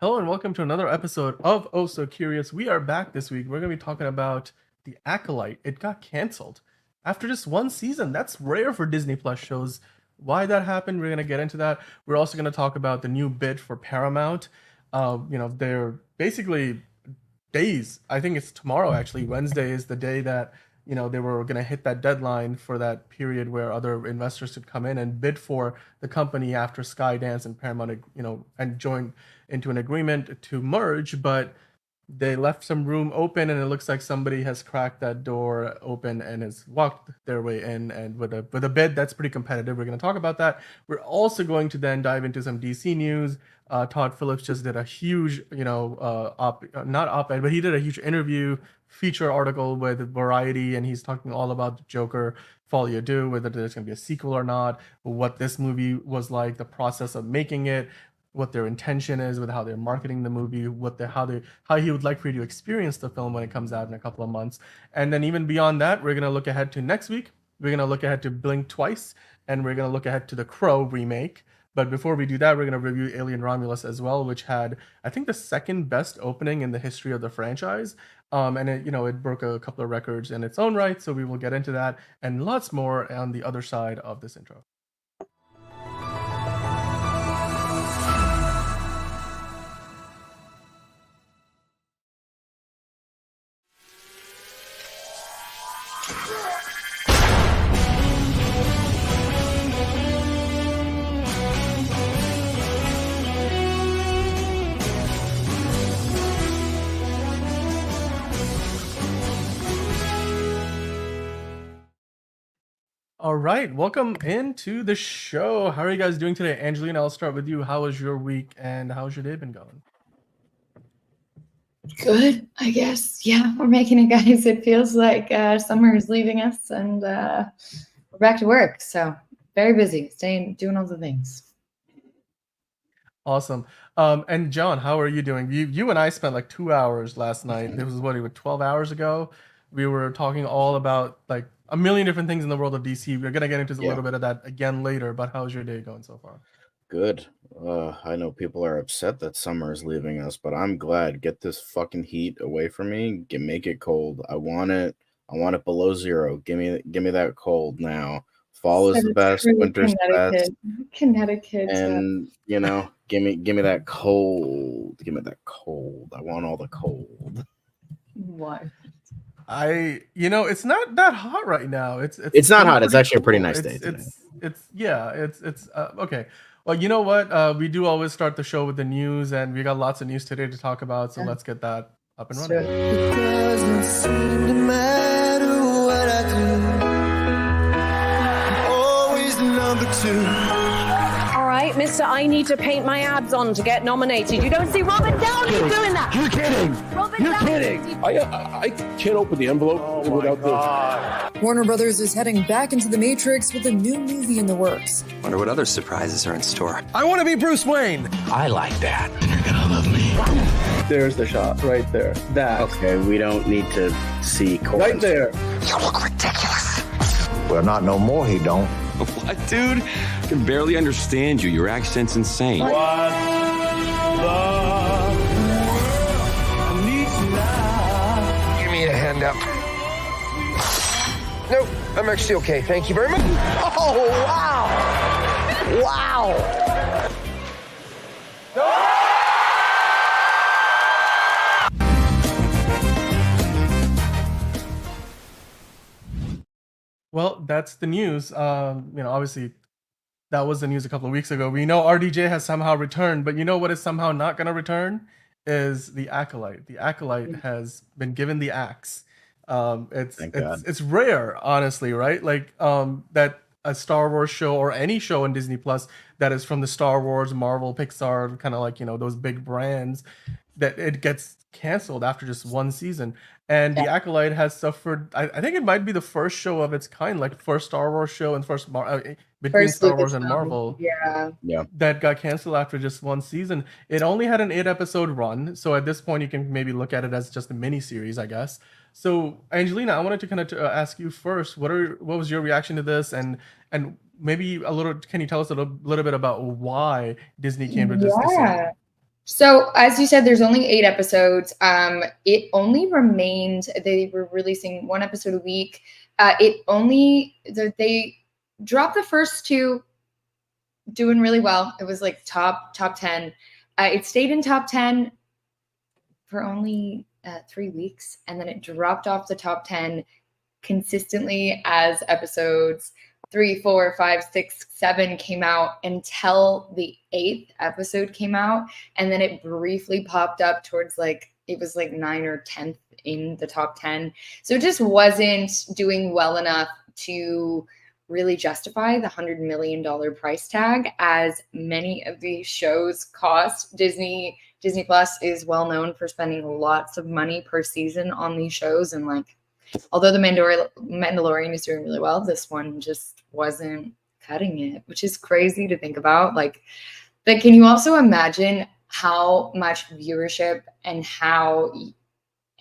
Hello and welcome to another episode of Oh So Curious. We are back this week. We're going to be talking about The Acolyte. It got canceled after just one season. That's rare for Disney Plus shows. Why that happened, we're going to get into that. We're also going to talk about the new bid for Paramount. They're basically days. I think it's tomorrow actually. Wednesday is the day that they were going to hit that deadline for that period where other investors could come in and bid for the company after Skydance and Paramount, and join into an agreement to merge, but they left some room open and it looks like somebody has cracked that door open and has walked their way in, and with a bid that's pretty competitive. We're going to talk about that. We're also going to then dive into some DC news. Todd Phillips just did a huge not op-ed, but he did a huge interview feature article with Variety, and he's talking all about the Joker Folie à Deux, whether there's going to be a sequel or not, what this movie was like, the process of making it, what their intention is with how they're marketing the movie, how he would like for you to experience the film when it comes out in a couple of months. And then even beyond that, we're gonna look ahead to next week. We're gonna look ahead to Blink Twice, and we're gonna look ahead to the Crow remake. But before we do that, we're gonna review Alien Romulus as well, which had, I think, the second best opening in the history of the franchise. And it broke a couple of records in its own right. So we will get into that and lots more on the other side of this intro. All right, welcome into the show. How are you guys doing today? Angelina, I'll start with you. How was your week and how's your day been going? Good, I guess. Yeah, we're making it, guys. It feels like summer is leaving us and we're back to work. So very busy, doing all the things. Awesome. And John, how are you doing? You and I spent like 2 hours last night. It was 12 hours ago. We were talking all about like a million different things in the world of DC. We're gonna get into a little bit of that again later, but how's your day going so far? Good. I know people are upset that summer is leaving us, but I'm glad. Get this fucking heat away from me. Make it cold. I want it. I want it below zero. Give me that cold now. Fall is the best. Winter's the best. Connecticut. And give me that cold. Give me that cold. I want all the cold. What? It's not that hot right now. It's not hot. It's actually a pretty nice day today. It's okay. Well, you know what? We do always start the show with the news, and we got lots of news today to talk about. So let's get that up and running. It doesn't seem to matter what I do. I'm always number two. All right, mister, I need to paint my abs on to get nominated. You don't see Robert Downey doing that. You're kidding. You're kidding. I can't open the envelope without the... Warner Brothers is heading back into the Matrix with a new movie in the works. Wonder what other surprises are in store. I want to be Bruce Wayne. I like that. You're gonna love me. There's the shot right there. That. Okay, we don't need to see cold. Right there. You look ridiculous. Well, not no more, he don't. What, dude? I can barely understand you. Your accent's insane. What the... Give me a hand up. Nope, I'm actually okay. Thank you very much. Oh, wow. Wow. Well, that's the news. Obviously, that was the news a couple of weeks ago. We know RDJ has somehow returned, but you know what is somehow not going to return? Is the Acolyte. The Acolyte has been given the axe. It's rare, honestly, right? Like that a Star Wars show or any show on Disney Plus that is from the Star Wars, Marvel, Pixar, kind of like those big brands, that it gets canceled after just one season. And the Acolyte has suffered. I think it might be the first show of its kind, like first Star Wars show and between Star Wars and Marvel. Yeah. That got canceled after just one season. It only had an 8-episode run, so at this point you can maybe look at it as just a mini series, I guess. So Angelina, I wanted to kind of ask you first, what was your reaction to this, and maybe can you tell us a little bit about why Disney came to this decision? So, as you said, there's only 8 episodes. It only remained, they were releasing 1 episode a week. They dropped the first 2, doing really well. It was like top 10. It stayed in top 10 for only 3 weeks, and then it dropped off the top 10 consistently as episodes 3, 4, 5, 6, 7 came out until the 8th episode came out, and then it briefly popped up towards it was 9 or 10th in the top 10. So it just wasn't doing well enough to really justify the $100 million price tag, as many of these shows cost. Disney Plus is well known for spending lots of money per season on these shows, and although the Mandalorian is doing really well, this one just wasn't cutting it, which is crazy to think about. But can you also imagine how much viewership and how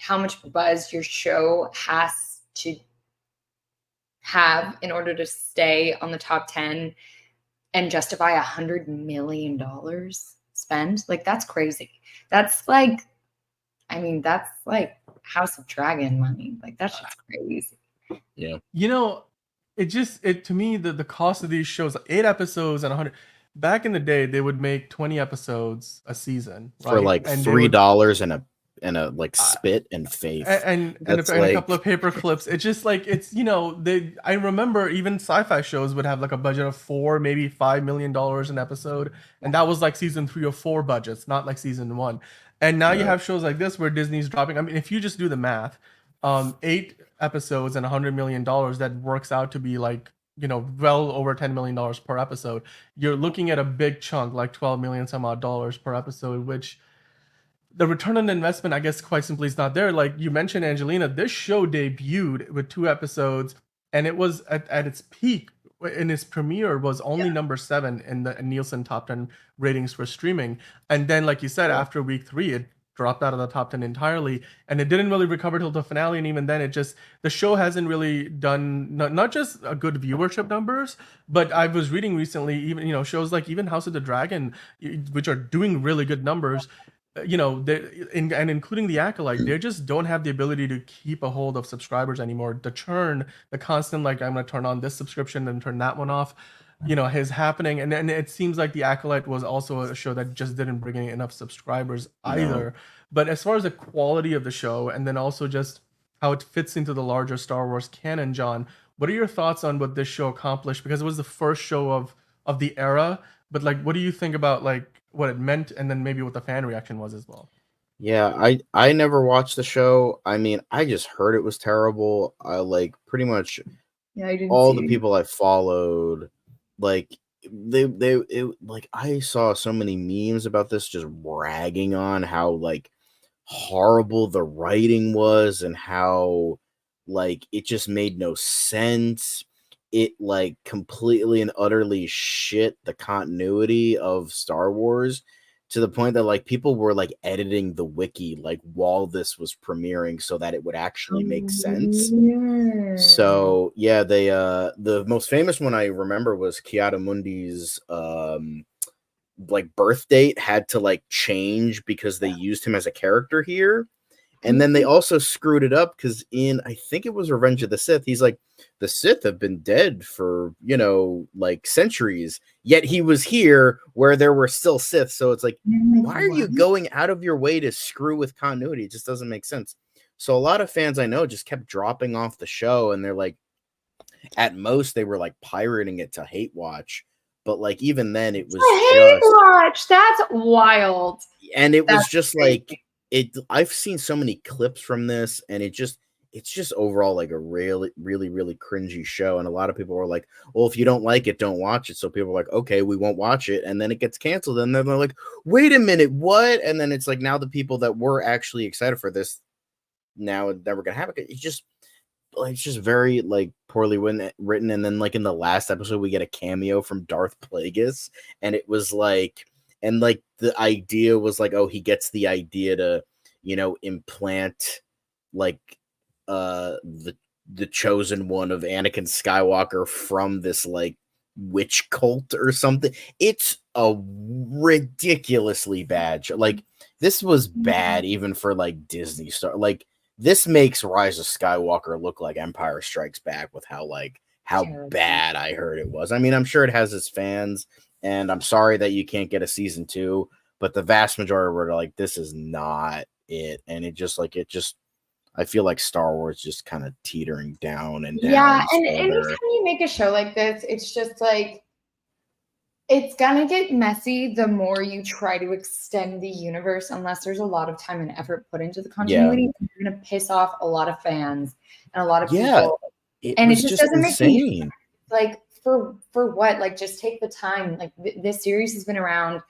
much buzz your show has to have in order to stay on the top 10 and justify $100 million spend? That's crazy. That's House of Dragon money. That's just crazy. Yeah. It to me, the cost of these shows, 8 episodes and 100. Back in the day, they would make 20 episodes a season, right? For $3 and a spit and faith and a couple of paper clips. It's just I remember even sci-fi shows would have a budget of $4, maybe $5 million an episode, and that was season 3 or 4 budgets, not season 1. And now you have shows like this where Disney's dropping. I mean, if you just do the math, 8 episodes and $100 million, that works out to be well over $10 million per episode. You're looking at a big chunk, $12 million some odd dollars per episode, which the return on investment, I guess, quite simply is not there. Like you mentioned, Angelina, this show debuted with 2 episodes, and it was at its peak in its premiere was only number 7 in the Nielsen top 10 ratings for streaming. And then, like you said, after week 3, it dropped out of the top 10 entirely, and it didn't really recover till the finale. And even then, the show hasn't really done not just a good viewership numbers, but I was reading recently, even shows like even House of the Dragon, which are doing really good numbers, and including the Acolyte, they just don't have the ability to keep a hold of subscribers anymore. The churn, the constant I'm going to turn on this subscription and turn that one off, is happening. And it seems like the Acolyte was also a show that just didn't bring in enough subscribers either. But as far as the quality of the show, and then also just how it fits into the larger Star Wars canon, John, what are your thoughts on what this show accomplished? Because it was the first show of the era, but what do you think about what it meant, and then maybe what the fan reaction was as well? Yeah, I never watched the show. I mean, I just heard it was terrible. I pretty much all the people I followed, I saw so many memes about this, just ragging on how horrible the writing was and how it just made no sense. It completely and utterly shit the continuity of Star Wars, to the point that people were editing the wiki while this was premiering so that it would actually make sense. So yeah, they the most famous one I remember was Ki-Adi-Mundi's birth date had to change because they used him as a character here. And then they also screwed it up because in, I think it was Revenge of the Sith, he's the Sith have been dead for, centuries, yet he was here where there were still Sith. So it's why are you going out of your way to screw with continuity? It just doesn't make sense. So a lot of fans I know just kept dropping off the show, and they're at most they were pirating it to hate watch. But even then it was hate watch. That's wild. And it was just I've seen so many clips from this, and it's just overall a really, really, really cringy show. And a lot of people were well, if you don't like it, don't watch it. So people are okay, we won't watch it. And then it gets canceled. And then they're wait a minute, what? And then it's now the people that were actually excited for this now never gonna have it. It's just very poorly written. And then in the last episode, we get a cameo from Darth Plagueis, and it was and the idea was oh, he gets the idea to implant the chosen one of Anakin Skywalker from this witch cult or something. It's a ridiculously bad show. Like, this was bad even for like Disney Star. Like, this makes Rise of Skywalker look like Empire Strikes Back with how bad I heard it was. I mean, I'm sure it has its fans, and I'm sorry that you can't get a season 2, but the vast majority were like, this is not it. And it just I feel like Star Wars just kind of teetering down and down. Yeah, and anytime you make a show like this, it's just like, it's gonna get messy the more you try to extend the universe, unless there's a lot of time and effort put into the continuity. Yeah. You're gonna piss off a lot of fans and a lot of people. And it just doesn't make me like, for what? Like, just take the time. Like, this series has been around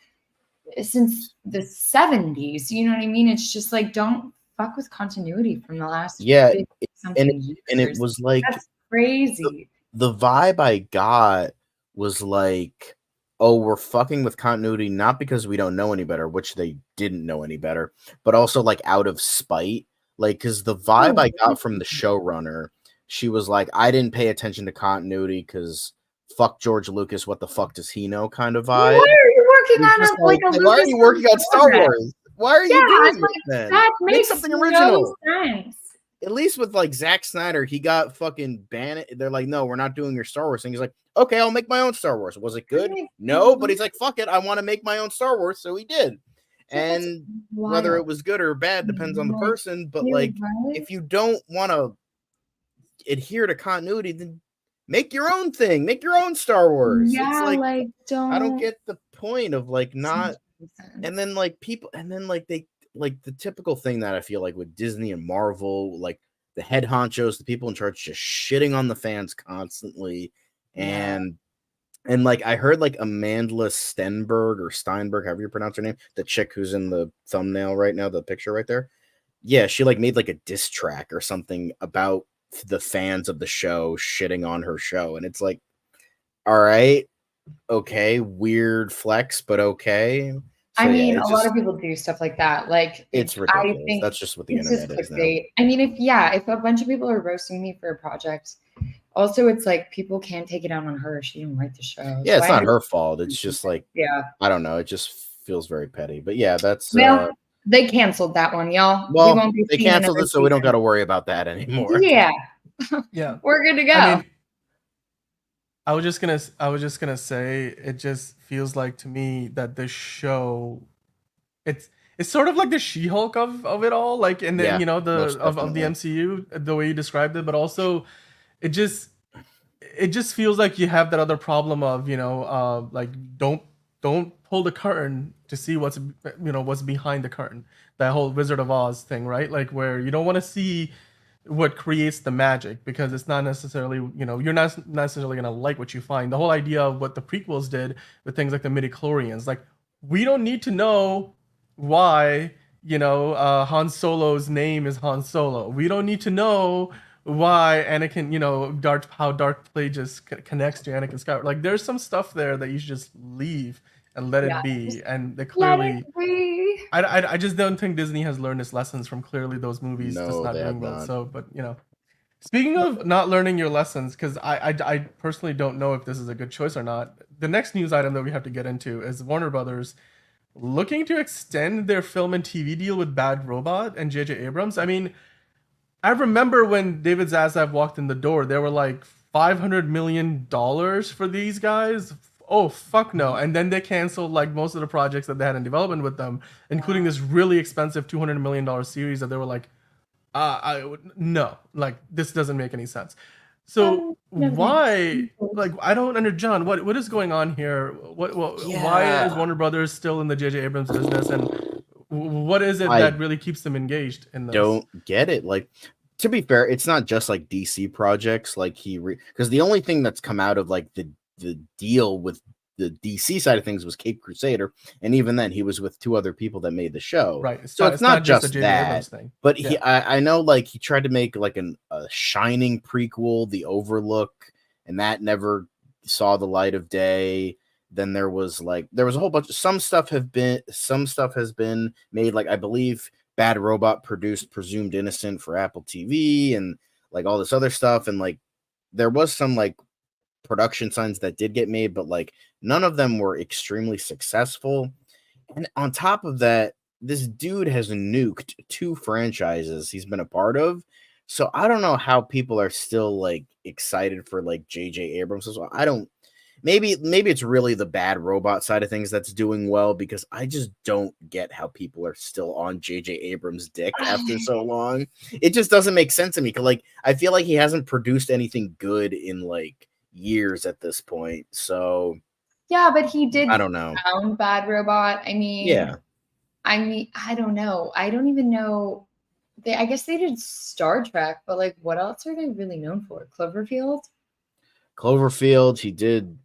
since the 70s. You know what I mean? It's just like, don't fuck with continuity from the last and it was like, that's crazy. The vibe I got was like, oh, we're fucking with continuity, not because we don't know any better, which they didn't know any better, but also like out of spite. Like, because the vibe I got from the showrunner, she was like, I didn't pay attention to continuity because fuck George Lucas, what the fuck does he know kind of vibe. Why are you working on why are you working on Star Wars? Why are you doing it then? That Make something original. No sense. At least with like Zack Snyder, he got fucking banned. They're like, no, we're not doing your Star Wars thing. He's like, okay, I'll make my own Star Wars. Was it good? No, but he's like, fuck it, I want to make my own Star Wars, so he did. And whether it was good or bad depends on the person. But like, if you don't want to adhere to continuity, then make your own thing. Make your own Star Wars. Yeah, it's like don't. I don't get the point of like not. And then like people, and then like they like the typical thing that I feel like with Disney and Marvel, like the head honchos, the people in charge, just shitting on the fans constantly. And like I heard like Amanda Stenberg or Steinberg, however you pronounce her name, the chick who's in the thumbnail right now, the picture right there. Yeah, she like made like a diss track or something about the fans of the show shitting on her show. And it's like, all right, okay, weird flex, but okay. So, I mean, a lot of people do stuff like that. Like, it's ridiculous. I think that's just what the internet is now. I mean, if a bunch of people are roasting me for a project, also it's like people can't take it out on her. She didn't write the show. Yeah, so it's not her fault. It's just like, I don't know. It just feels very petty. But yeah, that's they canceled that one, y'all. Well, they canceled it, so we don't got to worry about that anymore. Yeah, yeah, we're good to go. I mean, I was just gonna say, it just feels like to me that this show, it's sort of like the She-Hulk of it all, like, and then of the MCU, the way you described it, but also it just feels like you have that other problem of like don't pull the curtain to see what's behind the curtain, that whole Wizard of Oz thing, right? Like, where you don't want to see what creates the magic, because it's not necessarily, you're not necessarily going to like what you find. The whole idea of what the prequels did with things like the midichlorians, like, we don't need to know why Han Solo's name is Han Solo. We don't need to know why Anakin, how Darth Plagueis connects to Anakin Skywalker. Like, there's some stuff there that you should just leave and let it be. And they clearly, I just don't think Disney has learned its lessons from clearly those movies just not doing well. So, but speaking of not learning your lessons, because I personally don't know if this is a good choice or not. The next news item that we have to get into is Warner Brothers looking to extend their film and TV deal with Bad Robot and J.J. Abrams. I mean, I remember when David Zaslav walked in the door, there were like $500 million for these guys. Oh, fuck no. And then they canceled like most of the projects that they had in development with them, including this really expensive $200 million series that they were like, no, like, this doesn't make any sense. So why, like, I don't understand, John, what is going on here? Why is Warner Brothers still in the J.J. Abrams business, and what is it that really keeps them engaged in this? Don't get it. Like, to be fair, it's not just like DC projects. Like, because the only thing that's come out of like the deal with the DC side of things was Cape Crusader, and even then he was with 2 other people that made the show. Right. So it's not just that thing. But I know, like, he tried to make like a Shining prequel, The Overlook, and that never saw the light of day. Then there was a whole bunch of some stuff has been made. Like, I believe Bad Robot produced Presumed Innocent for Apple TV and like all this other stuff. And like, there was some like production signs that did get made, but like none of them were extremely successful. And on top of that, this dude has nuked 2 franchises he's been a part of. So I don't know how people are still like excited for like J.J. Abrams as well. I don't. Maybe it's really the Bad Robot side of things that's doing well, because I just don't get how people are still on J.J. Abrams' dick after so long. It just doesn't make sense to me. Like, I feel like he hasn't produced anything good in like years at this point. So yeah, but he did. I don't know. Bad Robot. I mean, I don't know. I don't even know. I guess they did Star Trek, but like, what else are they really known for? Cloverfield. He did.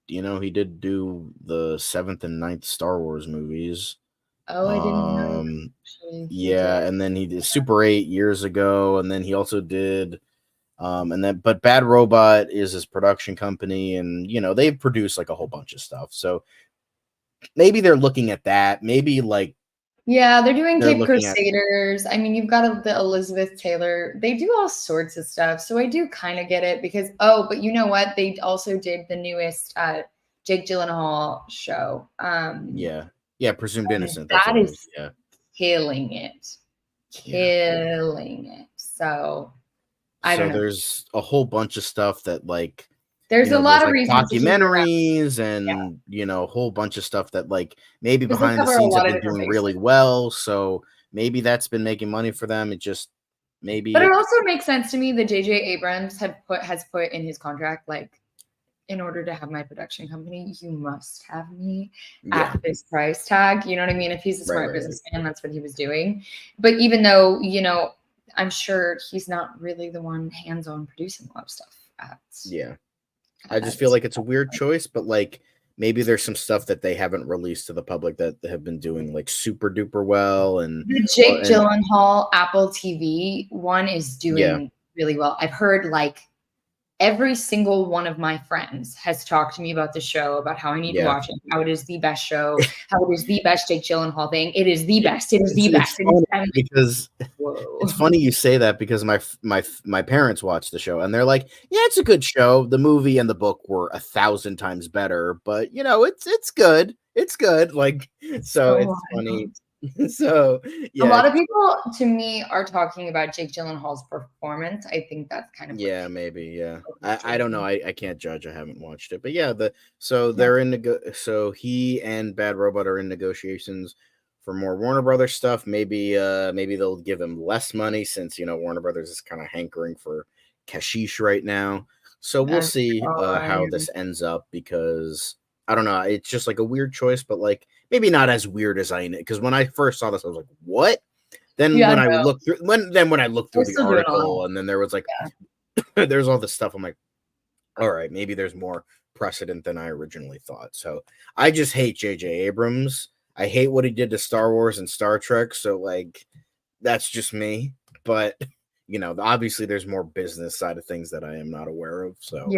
He did do the 7th and 9th Star Wars movies. Oh, I didn't know. Yeah, and then he did Super 8 years ago, and then he also did but Bad Robot is his production company, and they've produced like a whole bunch of stuff. So maybe they're looking at that. Maybe like they're doing Cape Crusaders. I mean, you've got the Elizabeth Taylor. They do all sorts of stuff. So I do kind of get it because, but you know what? They also did the newest Jake Gyllenhaal show. Presumed Innocent. That is killing it. So I don't know. There's a whole bunch of stuff that like, there's a lot of reasons, documentaries and a whole bunch of stuff that like maybe behind the scenes have been doing really well. So maybe that's been making money for them. It just maybe. But it also makes sense to me that J.J. Abrams has put in his contract, like, in order to have my production company, you must have me at this price tag. You know what I mean? If he's a smart businessman, that's what he was doing. But even though I'm sure he's not really the one hands-on producing a lot of stuff. I just feel like it's a weird choice, but like maybe there's some stuff that they haven't released to the public that have been doing like super duper well. And the Jake Gyllenhaal Apple TV one is doing really well. I've heard like every single one of my friends has talked to me about the show, about how I need to watch it, how it is the best show, how it is the best Jake Gyllenhaal thing. It is the best. It is the best. Because it's funny you say that, because my parents watched the show and they're like, yeah, it's a good show. The movie and the book were 1,000 times better, but it's good. It's good. Like, so it's funny. So a lot of people to me are talking about Jake Gyllenhaal's performance. I think that's kind of maybe I don't know. I can't judge. I haven't watched it, but they're in so he and Bad Robot are in negotiations for more Warner Brothers stuff. Maybe they'll give him less money since Warner Brothers is kind of hankering for cashish right now. So we'll see how this ends up, because I don't know. It's just like a weird choice, but like maybe not as weird as because when I first saw this, I was like, "What?" Then when I looked through the article, and then there was like, there's all this stuff. I'm like, all right, maybe there's more precedent than I originally thought. So I just hate J.J. Abrams. I hate what he did to Star Wars and Star Trek. So like, that's just me. But obviously there's more business side of things that I am not aware of. So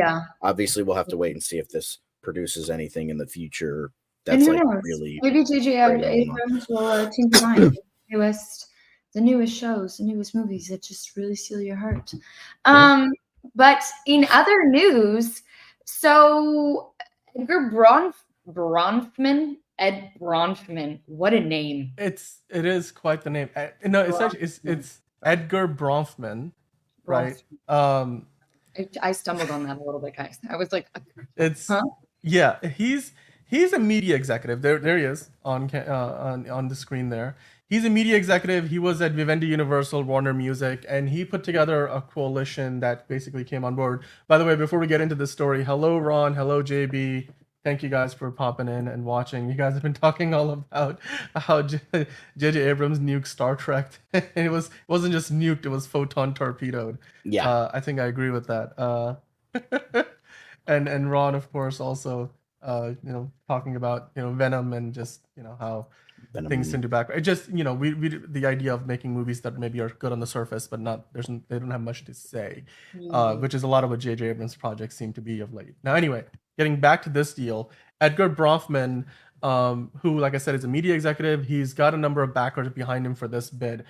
obviously we'll have to wait and see if this produces anything in the future that's like really. Maybe J.J. Abrams will change his mind. The newest shows, the newest movies that just really steal your heart. But in other news, so Edgar Bronfman, what a name! It is quite the name. No, it's actually it's Edgar Bronfman, right? I stumbled on that a little bit, guys. I was like, he's a media executive. There he is on the screen there. He's a media executive. He was at Vivendi Universal, Warner Music, and he put together a coalition that basically came on board. By the way, before we get into this story, hello Ron, hello JB. Thank you guys for popping in and watching. You guys have been talking all about how J.J. Abrams nuked Star Trek. And it wasn't just nuked, it was photon torpedoed. Yeah. I think I agree with that. And Ron, of course, also talking about Venom and just how Venom things tend to back. It just we the idea of making movies that maybe are good on the surface, but they don't have much to say, which is a lot of what J.J. Abrams' projects seem to be of late. Now, anyway, getting back to this deal, Edgar Bronfman, who, like I said, is a media executive, he's got a number of backers behind him for this bid.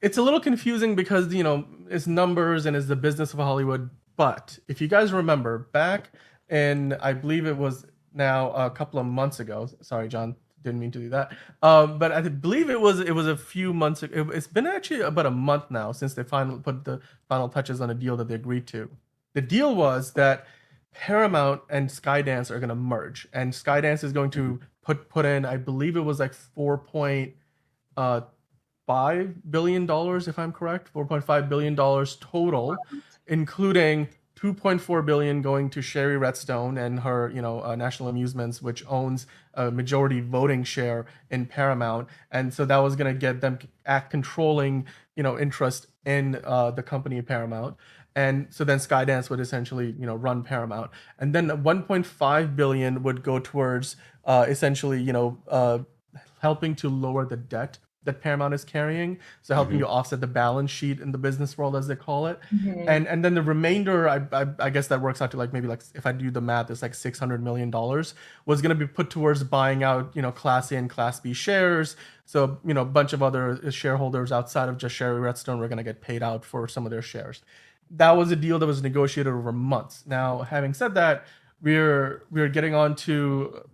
It's a little confusing because, it's numbers and it's the business of Hollywood. But if you guys remember back in, I believe it was now a couple of months ago. Sorry, John, didn't mean to do that. But I believe it was a few months. It's been actually about a month now since they finally put the final touches on a deal that they agreed to. The deal was that Paramount and Skydance are going to merge, and Skydance is going to put in, I believe it was like $4.5 billion, if I'm correct, $4.5 billion total, including 2.4 billion going to Sherry Redstone and her, National Amusements, which owns a majority voting share in Paramount, and so that was going to get them controlling, interest in the company Paramount. And so then Skydance would essentially, run Paramount, and then 1.5 billion would go towards essentially, helping to lower the debt that Paramount is carrying, so helping to offset the balance sheet in the business world, as they call it. And then the remainder, I guess that works out to maybe if I do the math, it's like $600 million was going to be put towards buying out Class A and Class B shares. So a bunch of other shareholders outside of just Sherry Redstone were going to get paid out for some of their shares. That was a deal that was negotiated over months. Now, having said that, we're getting on to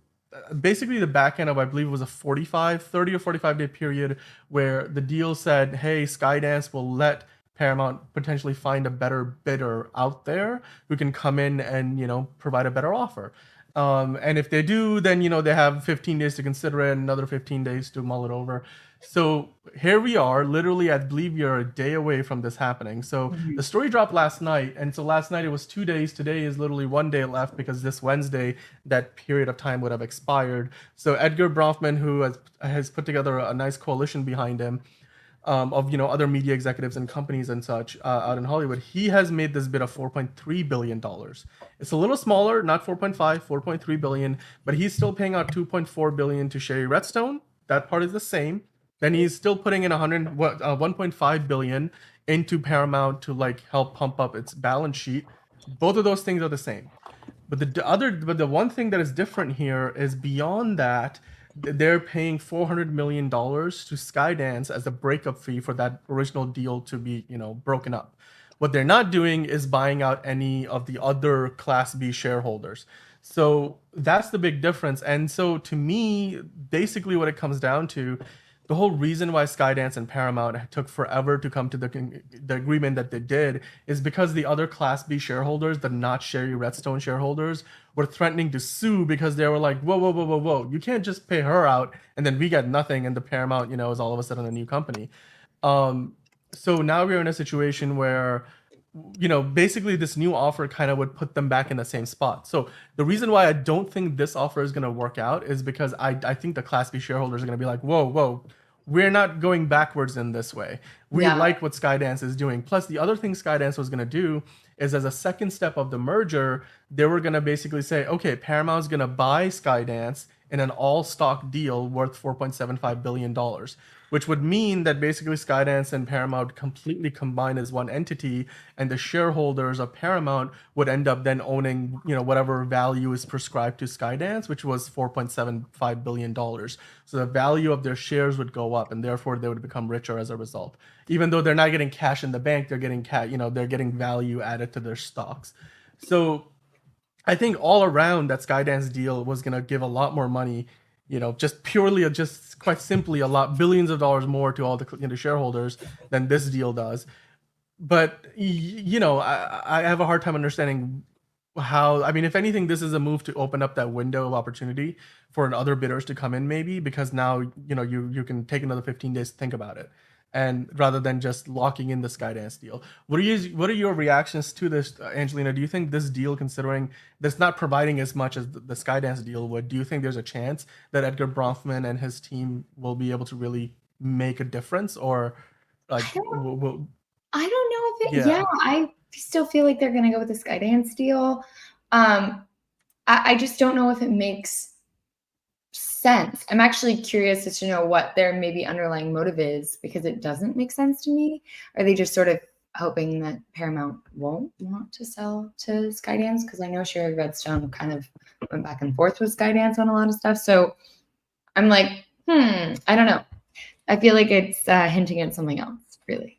basically the back end of, I believe it was a 30 or 45 day period where the deal said, hey, Skydance will let Paramount potentially find a better bidder out there who can come in and provide a better offer. And if they do, then they have 15 days to consider it, another 15 days to mull it over. So here we are, literally, I believe you're a day away from this happening. So the story dropped last night, and so last night it was 2 days. Today is literally 1 day left because this Wednesday that period of time would have expired. So Edgar Bronfman, who has put together a nice coalition behind him, of other media executives and companies and such out in Hollywood, he has made this bid of $4.3 billion. It's a little smaller, not 4.5, 4.3 billion, but he's still paying out 2.4 billion to Sherry Redstone. That part is the same. Then he's still putting in 1.5 billion into Paramount to help pump up its balance sheet. Both of those things are the same. But the one thing that is different here is beyond that, they're paying $400 million to Skydance as a breakup fee for that original deal to be, broken up. What they're not doing is buying out any of the other Class B shareholders. So that's the big difference. And so to me, basically what it comes down to, the whole reason why Skydance and Paramount took forever to come to the agreement that they did is because the other Class B shareholders, the not Sherry Redstone shareholders, were threatening to sue because they were like, whoa, you can't just pay her out and then we get nothing, and the Paramount, is all of a sudden a new company. So now we're in a situation where, basically this new offer kind of would put them back in the same spot. So the reason why I don't think this offer is going to work out is because I think the Class B shareholders are going to be like, whoa, we're not going backwards in this way. We like what Skydance is doing. Plus, the other thing Skydance was going to do is, as a second step of the merger, they were going to basically say, okay, Paramount's going to buy Skydance in an all-stock deal worth $4.75 billion, which would mean that basically Skydance and Paramount completely combine as one entity, and the shareholders of Paramount would end up then owning, whatever value is prescribed to Skydance, which was $4.75 billion. So the value of their shares would go up, and therefore they would become richer as a result. Even though they're not getting cash in the bank, they're getting they're getting value added to their stocks. So I think all around that Skydance deal was going to give a lot more money, just quite simply billions of dollars more to all the shareholders than this deal does. But, I have a hard time understanding how, if anything, this is a move to open up that window of opportunity for other bidders to come in, maybe, because now, you can take another 15 days to think about it. And rather than just locking in the Skydance deal, what are your reactions to this, Angelina? Do you think this deal, considering that's not providing as much as the Skydance deal would, do you think there's a chance that Edgar Bronfman and his team will be able to really make a difference, or like? I don't know if it. Yeah, I still feel like they're gonna go with the Skydance deal. I just don't know if it makes sense. I'm actually curious as to know what their maybe underlying motive is, because it doesn't make sense to me. Are they just sort of hoping that Paramount won't want to sell to Skydance? Because I know Sherry Redstone kind of went back and forth with Skydance on a lot of stuff. So I'm I don't know. I feel like it's hinting at something else, really.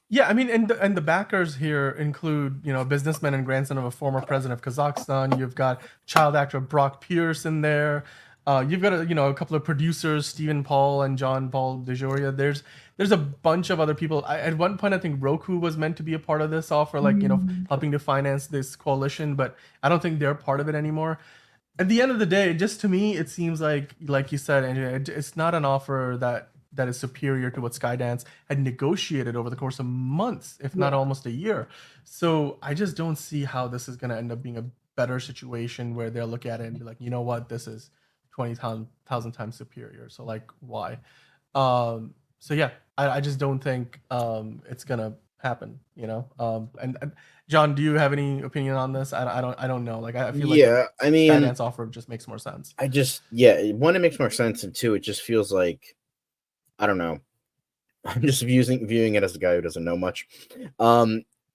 Yeah, I mean, and the backers here include, you know, businessman and grandson of a former president of Kazakhstan. You've got child actor Brock Pierce in there. You've got a couple of producers, Stephen Paul and John Paul DeJoria. There's a bunch of other people. At one point, I think Roku was meant to be a part of this offer, like, helping to finance this coalition, but I don't think they're part of it anymore. At the end of the day, just to me, it seems like you said, Andrea, it's not an offer that is superior to what Skydance had negotiated over the course of months, if not almost a year. So I just don't see how this is going to end up being a better situation where they'll look at it and be like, you know what, this is 20,000 times superior. So like, why? So yeah, I just don't think it's gonna happen. And John, do you have any opinion on this? I don't know. Like I feel like I mean, Skydance offer just makes more sense. One, it makes more sense, and two, it just feels like, I don't know. I'm just viewing it as a guy who doesn't know much.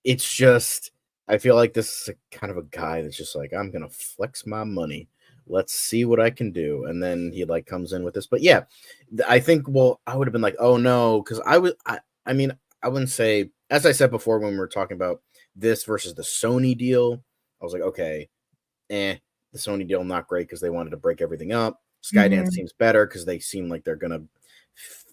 It's just, I feel like this is a kind of a guy that's just like, I'm gonna flex my money. Let's see what I can do, and then he like comes in with this. But yeah, I think, well, I would have been like, oh no, because I mean, I wouldn't say, as I said before when we were talking about this versus the Sony deal, I was like, okay, the Sony deal not great because they wanted to break everything up. Skydance seems better because they seem like they're gonna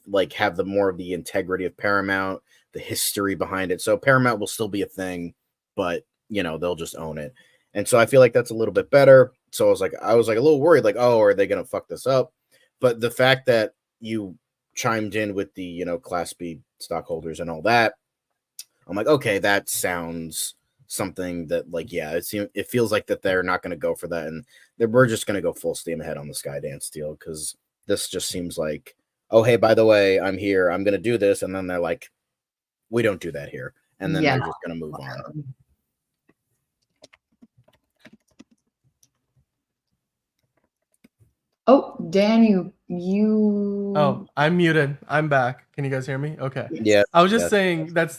like have the more of the integrity of Paramount, the history behind it. So Paramount will still be a thing, but they'll just own it. And so I feel like that's a little bit better. So I was like a little worried, like, oh, are they gonna fuck this up? But the fact that you chimed in with the Class B stockholders and all that, I'm like, okay, that sounds something that, like, yeah, it feels like that they're not going to go for that, and we're just going to go full steam ahead on the Skydance deal, because this just seems like, oh, hey, by the way, I'm here, I'm going to do this, and then they're like, we don't do that here, and then they're just going to move on. Oh, Dan, you. Oh, I'm muted. I'm back. Can you guys hear me? Okay. Yeah. I was just saying that.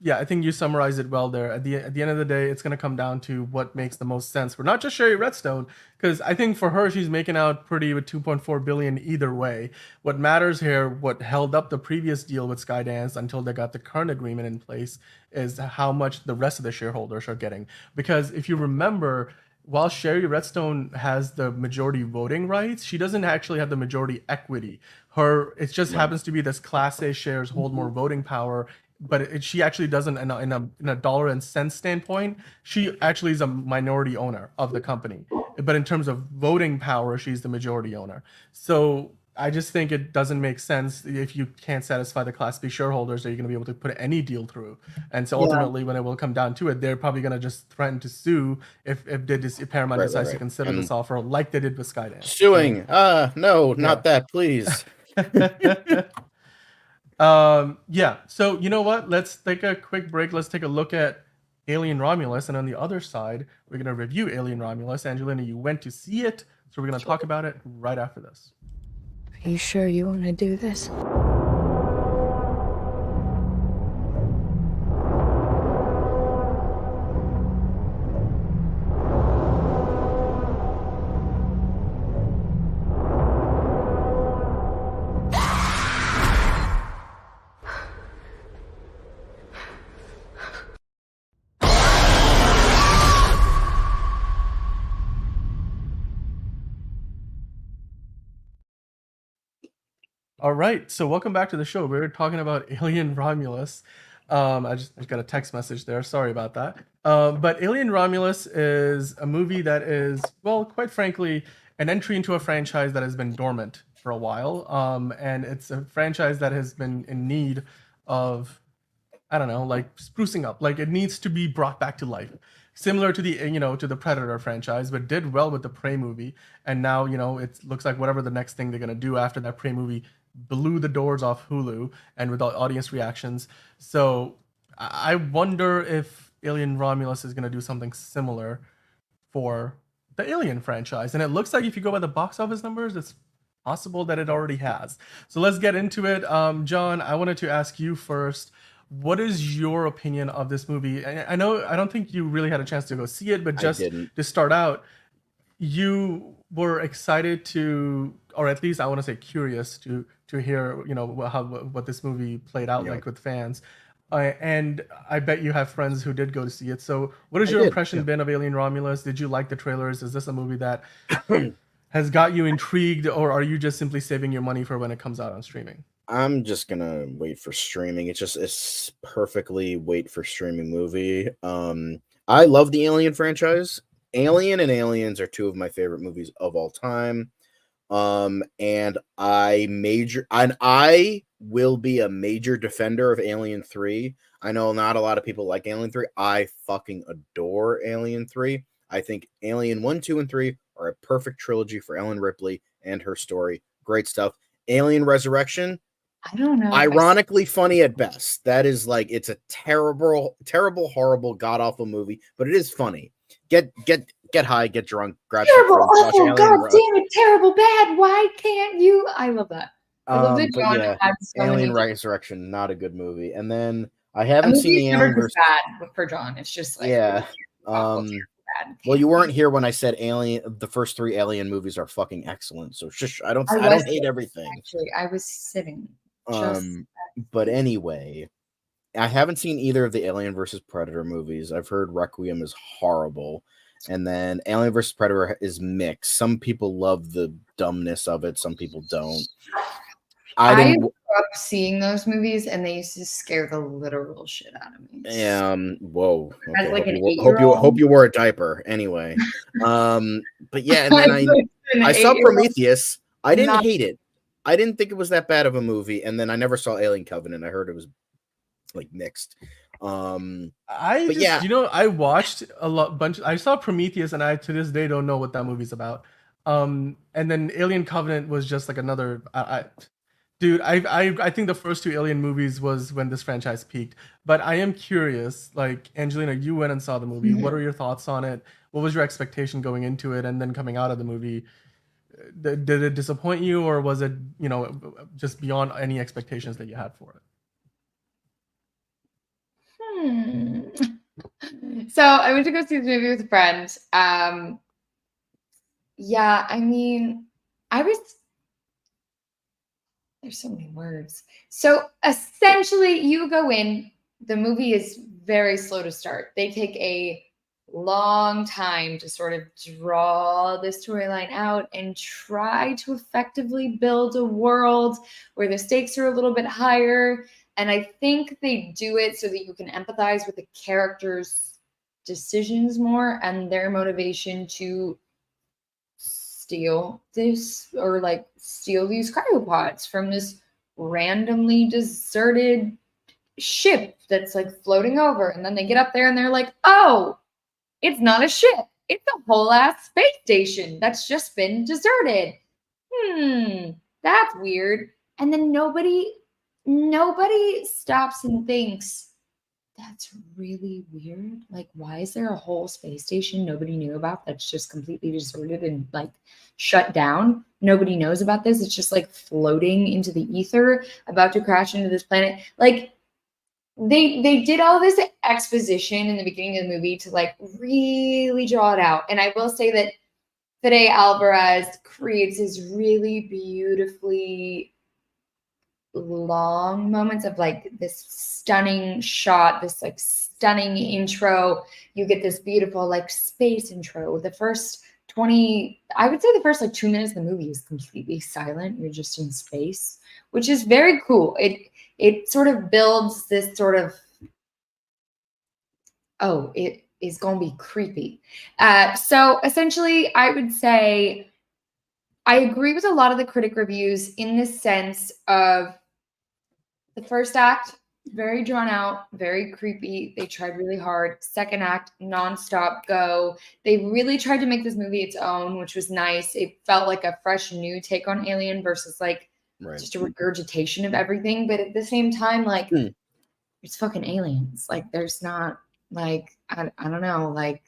Yeah, I think you summarized it well there. At the end of the day, it's going to come down to what makes the most sense for not just Sherry Redstone, because I think for her, she's making out pretty with 2.4 billion either way. What matters here, what held up the previous deal with Skydance until they got the current agreement in place, is how much the rest of the shareholders are getting. Because if you remember, while Sherry Redstone has the majority voting rights, she doesn't actually have the majority equity. It just happens to be this Class A shares hold more voting power, but she actually doesn't in a dollar and cents standpoint. She actually is a minority owner of the company, but in terms of voting power, she's the majority owner. So I just think it doesn't make sense if you can't satisfy the Class B shareholders that you're going to be able to put any deal through. And so ultimately, when it will come down to it, they're probably going to just threaten to sue if Paramount decides to consider this offer, like they did with Skydance. Suing? No, not that, please. Yeah. So you know what? Let's take a quick break. Let's take a look at Alien Romulus, and on the other side, we're going to review Alien Romulus. Angelina, you went to see it, so we're going to talk about it right after this. Are you sure you want to do this? All right, so welcome back to the show. We're talking about Alien Romulus. I just got a text message there. Sorry about that. But Alien Romulus is a movie that is, well, quite frankly, an entry into a franchise that has been dormant for a while. And it's a franchise that has been in need of, I don't know, like sprucing up. Like it needs to be brought back to life. Similar to the Predator franchise, but did well with the Prey movie. And now, it looks like whatever the next thing they're going to do after that Prey movie blew the doors off Hulu and with all audience reactions. So I wonder if Alien Romulus is going to do something similar for the Alien franchise. And it looks like if you go by the box office numbers, it's possible that it already has. So let's get into it. John, I wanted to ask you first, what is your opinion of this movie? I know I don't think you really had a chance to go see it, but just to start out, you were excited to, or at least I want to say curious to hear, what this movie played out like with fans. And I bet you have friends who did go to see it. So, what has I your did, impression yeah. been of Alien Romulus? Did you like the trailers? Is this a movie that has got you intrigued, or are you just simply saving your money for when it comes out on streaming? I'm just gonna wait for streaming. It's perfectly wait for streaming movie. I love the Alien franchise. Alien and Aliens are two of my favorite movies of all time. And I will be a major defender of Alien 3. I know not a lot of people like Alien 3. I fucking adore Alien 3. I think Alien 1, 2, and 3 are a perfect trilogy for Ellen Ripley and her story. Great stuff. Alien Resurrection, I don't know. ironically funny at best. That is like, it's a terrible, horrible, god awful movie, but it is funny. Get high, get drunk, grab some Terrible, fruits, watch awful, Alien. god damn it, terrible, bad. Why can't you? I love that. I love that But John yeah, had so Alien many. Resurrection, not a good movie. And then I A haven't seen movie's the never Alien just versus. bad for John. It's just like Yeah. awful, terrible, bad. Well, you weren't here when I said Alien. The first 3 Alien movies are fucking excellent. So shush, I don't hate sitting, everything. Actually, I was sitting. Just But anyway, I haven't seen either of the Alien versus Predator movies. I've heard Requiem is horrible, and then Alien versus Predator is mixed. Some people love the dumbness of it. Some people don't. I grew up seeing those movies, and they used to scare the literal shit out of me. Whoa. Okay, As like an hope you wore a diaper. Anyway. But yeah, and then I saw Prometheus. I didn't hate it. I didn't think it was that bad of a movie, and then I never saw Alien Covenant. I heard it was like mixed. I watched I saw Prometheus, and I to this day don't know what that movie's about. And then Alien Covenant was just like another. Dude, I think the first 2 Alien movies was when this franchise peaked. But I am curious, like, Angelina, you went and saw the movie. Mm-hmm. What are your thoughts on it? What was your expectation going into it, and then coming out of the movie? Did it disappoint you, or was it, just beyond any expectations that you had for it? So I went to go see this movie with a friend. Yeah, I mean, there's so many words. So essentially, you go in, the movie is very slow to start. They take a long time to sort of draw the storyline out and try to effectively build a world where the stakes are a little bit higher. And I think they do it so that you can empathize with the characters' decisions more and their motivation to steal this, or like steal these cryopods from this randomly deserted ship that's like floating over. And then they get up there and they're like, oh, it's not a ship. It's a whole ass space station that's just been deserted. That's weird. And then nobody stops and thinks, that's really weird. Like, why is there a whole space station nobody knew about that's just completely deserted and like shut down? Nobody knows about this. It's just like floating into the ether, about to crash into this planet. Like, they did all this exposition in the beginning of the movie to like really draw it out. And I will say that Fede Alvarez creates his really beautifully long moments of like this stunning shot, this like stunning intro. You get this beautiful like space intro. The first I would say the first like 2 minutes of the movie is completely silent. You're just in space, which is very cool. It sort of builds this sort of, oh, it is going to be creepy. So essentially, I would say I agree with a lot of the critic reviews in the sense of the first act, very drawn out, very creepy. They tried really hard. Second act, nonstop go. They really tried to make this movie its own, which was nice. It felt like a fresh new take on Alien versus like just a regurgitation of everything. But at the same time, like it's fucking aliens. Like there's not like, I don't know, like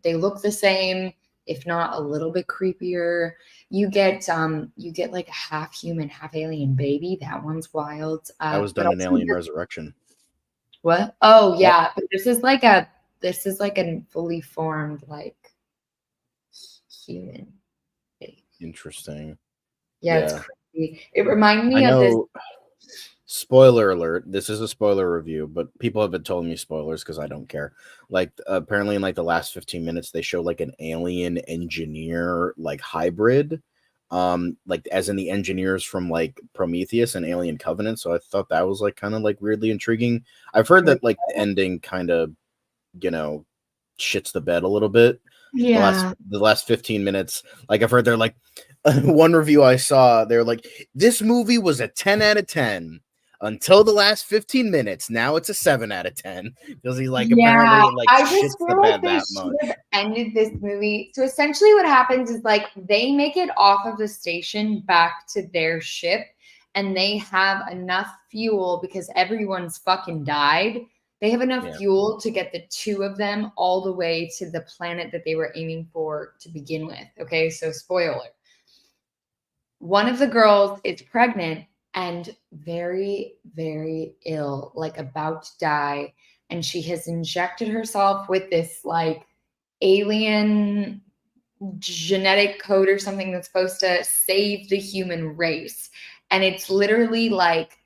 they look the same, if not a little bit creepier. You get like a half human, half alien baby. That one's wild. That was done in Alien Resurrection. What? Oh yeah, but this is like a fully formed like human baby. Interesting. Yeah, it's crazy. It reminded me of this. Spoiler alert, this is a spoiler review, but people have been telling me spoilers because I don't care. Like, apparently in like the last 15 minutes, they show like an alien engineer like hybrid, like as in the engineers from like Prometheus and Alien Covenant. So I thought that was like kind of like weirdly intriguing. I've heard that like the ending kind of, you know, shits the bed a little bit. Yeah. The last 15 minutes, like I've heard they're like, one review I saw, they're like, this movie was a 10 out of 10 until the last 15 minutes. Now it's a 7 out of 10 because he like apparently like I shits just the feel like bed they that should much. have ended this movie. So essentially what happens is like they make it off of the station back to their ship and they have enough fuel because everyone's fucking died. They have enough fuel to get the two of them all the way to the planet that they were aiming for to begin with. Okay, so spoiler. One of the girls is pregnant and very, very ill, like about to die. And she has injected herself with this like alien genetic code or something that's supposed to save the human race. And it's literally like,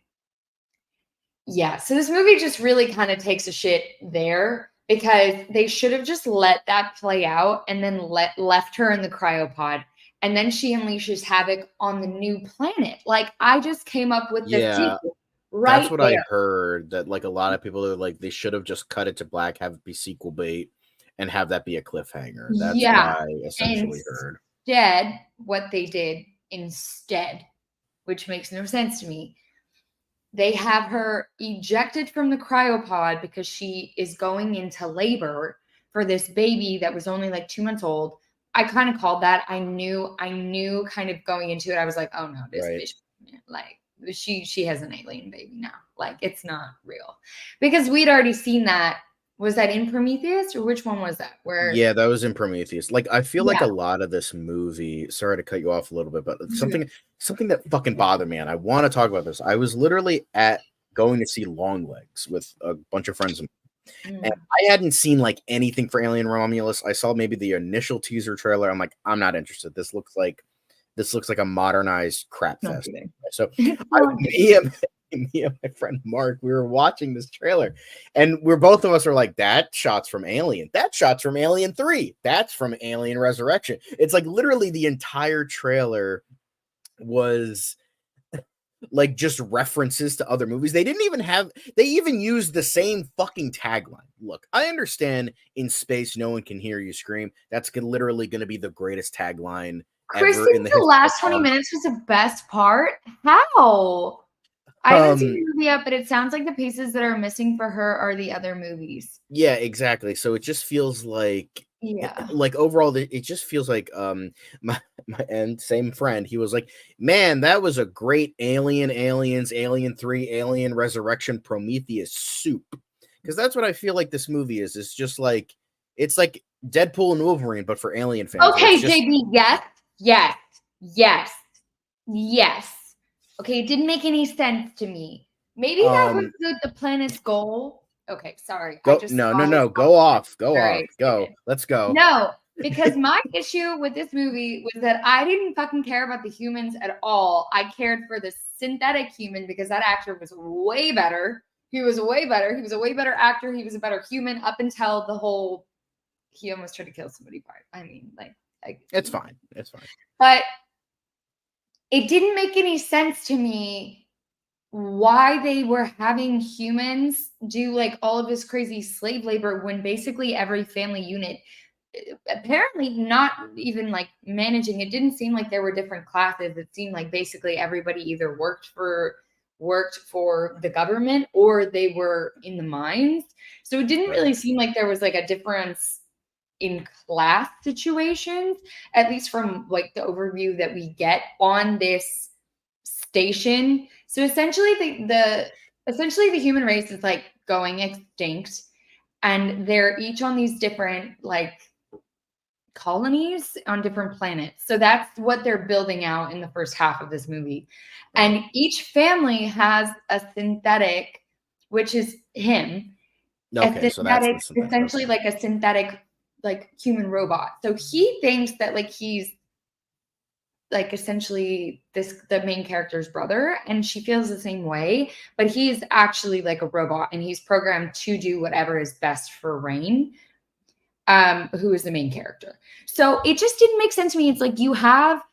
yeah. So this movie just really kind of takes a shit there because they should have just let that play out and then left her in the cryopod. And then she unleashes havoc on the new planet. Like I just came up with the sequel right that's what there. I heard, that like a lot of people are like, they should have just cut it to black, have it be sequel bait, and have that be a cliffhanger. That's what I essentially heard. Instead, what they did instead, which makes no sense to me, they have her ejected from the cryopod because she is going into labor for this baby that was only like 2 months old. I kind of called that. I knew kind of going into it. I was like, oh no, this bitch, like she has an alien baby now. Like it's not real. Because we'd already seen that. Was that in Prometheus or which one was that? Where Yeah, that was in Prometheus. Like I feel like a lot of this movie, sorry to cut you off a little bit, but something that fucking bothered me, and I want to talk about this. I was literally going to see Longlegs with a bunch of friends, and I hadn't seen like anything for Alien Romulus. I saw maybe the initial teaser trailer. I'm like, I'm not interested. This looks like a modernized crap fest. So me and my friend Mark, we were watching this trailer, and both of us are like, that shot's from Alien. That shot's from Alien 3. That's from Alien Resurrection. It's like literally the entire trailer was like just references to other movies. They even used the same fucking tagline. Look, I understand in space no one can hear you scream. That's literally going to be the greatest tagline ever in the last 20 minutes was the best part. How? I haven't seen the movie yet, but it sounds like the pieces that are missing for her are the other movies. Yeah, exactly. So it just feels like, like overall, it just feels like my and same friend, he was like, man, that was a great Aliens, Alien 3, Alien Resurrection, Prometheus soup. Because that's what I feel like this movie is. It's just like, it's like Deadpool and Wolverine, but for Alien fans. Okay, JB, yes. Okay, it didn't make any sense to me. Maybe that was the planet's goal. Okay, sorry. Go off. Let's go. No, because my issue with this movie was that I didn't fucking care about the humans at all. I cared for the synthetic human because that actor was way better. He was way better. He was a way better actor. He was a better human up until the whole he almost tried to kill somebody part. I mean, like it's fine. It's fine. But it didn't make any sense to me why they were having humans do like all of this crazy slave labor when basically every family unit, apparently not even like managing, it didn't seem like there were different classes. It seemed like basically everybody either worked for the government or they were in the mines. So it didn't really seem like there was like a difference in class situations, at least from like the overview that we get on this station. So essentially the human race is like going extinct, and they're each on these different like colonies on different planets. So that's what they're building out in the first half of this movie. And each family has a synthetic, which is him. Okay, so that's essentially like a synthetic like human robot. So he thinks that like he's like essentially the main character's brother, and she feels the same way, but he's actually like a robot and he's programmed to do whatever is best for Rain, who is the main character. So it just didn't make sense to me. It's like you have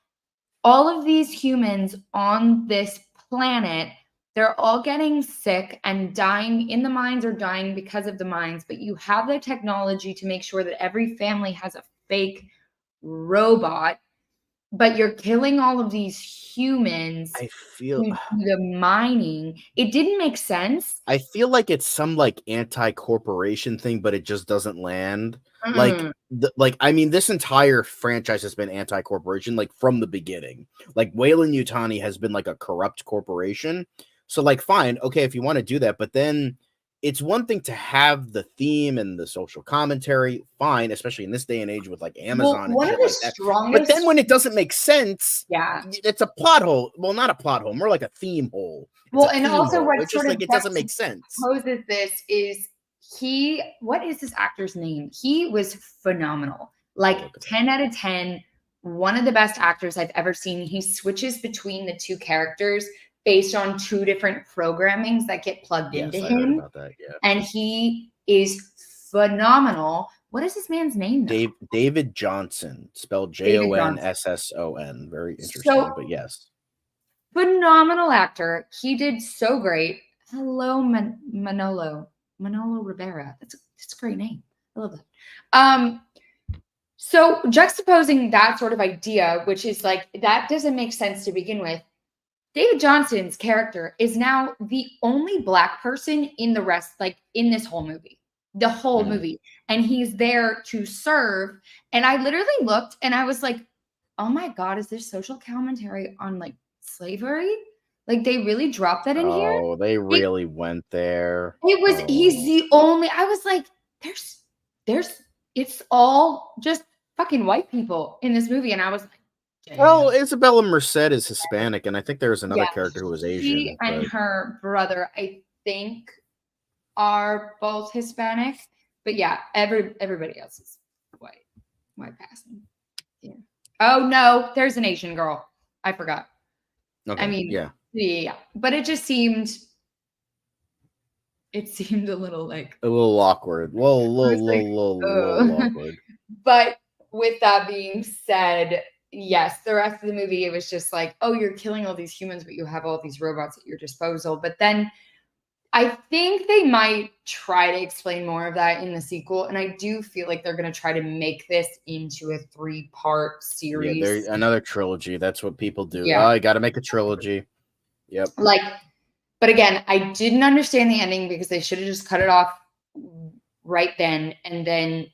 all of these humans on this planet, they're all getting sick and dying in the mines or dying because of the mines, but you have the technology to make sure that every family has a fake robot, but you're killing all of these humans I feel to do the mining. It didn't make sense. I feel like it's some like anti-corporation thing, but it just doesn't land. Mm. Like I mean, this entire franchise has been anti-corporation, like from the beginning. Like Weyland Yutani has been like a corrupt corporation. So like, fine, okay, if you want to do that, but then it's one thing to have the theme and the social commentary, fine, especially in this day and age with like Amazon One and of shit the like that. strongest, But then when it doesn't make sense, yeah, it's a plot hole. Well, not a plot hole, more like a theme hole. Well, and also what it's sort just of like it doesn't make sense. Poses this is what is this actor's name? He was phenomenal. Like 10 out of 10, one of the best actors I've ever seen. He switches between the two characters based on two different programmings that get plugged into I him. heard about that, yeah. And he is phenomenal. What is this man's name? David Johnson, spelled Jonnsson. Very interesting, but yes. Phenomenal actor. He did so great. Hello, Manolo Rivera. That's a great name. I love that. So juxtaposing that sort of idea, which is like, that doesn't make sense to begin with. David Johnson's character is now the only Black person in the rest, like in this whole movie, the whole movie. And he's there to serve. And I literally looked and I was like, oh my God, is there social commentary on like slavery? Like they really dropped that in here? Oh, they really went there. He's the only, I was like, it's all just fucking white people in this movie. And I was like, damn. Well, Isabella Merced is Hispanic, and I think there was another character who was Asian. She and her brother, I think, are both Hispanic. But yeah, everybody else is white passing. Yeah. Oh no, there's an Asian girl. I forgot. Okay. I mean, yeah. But it just seemed a little awkward. Well, a little awkward. But with that being said, yes, the rest of the movie, it was just like, oh, you're killing all these humans, but you have all these robots at your disposal. But then I think they might try to explain more of that in the sequel. And I do feel like they're going to try to make this into a 3-part series. Yeah, another trilogy. That's what people do. Yeah. Oh, I got to make a trilogy. Yep. But again, I didn't understand the ending because they should have just cut it off right then. And then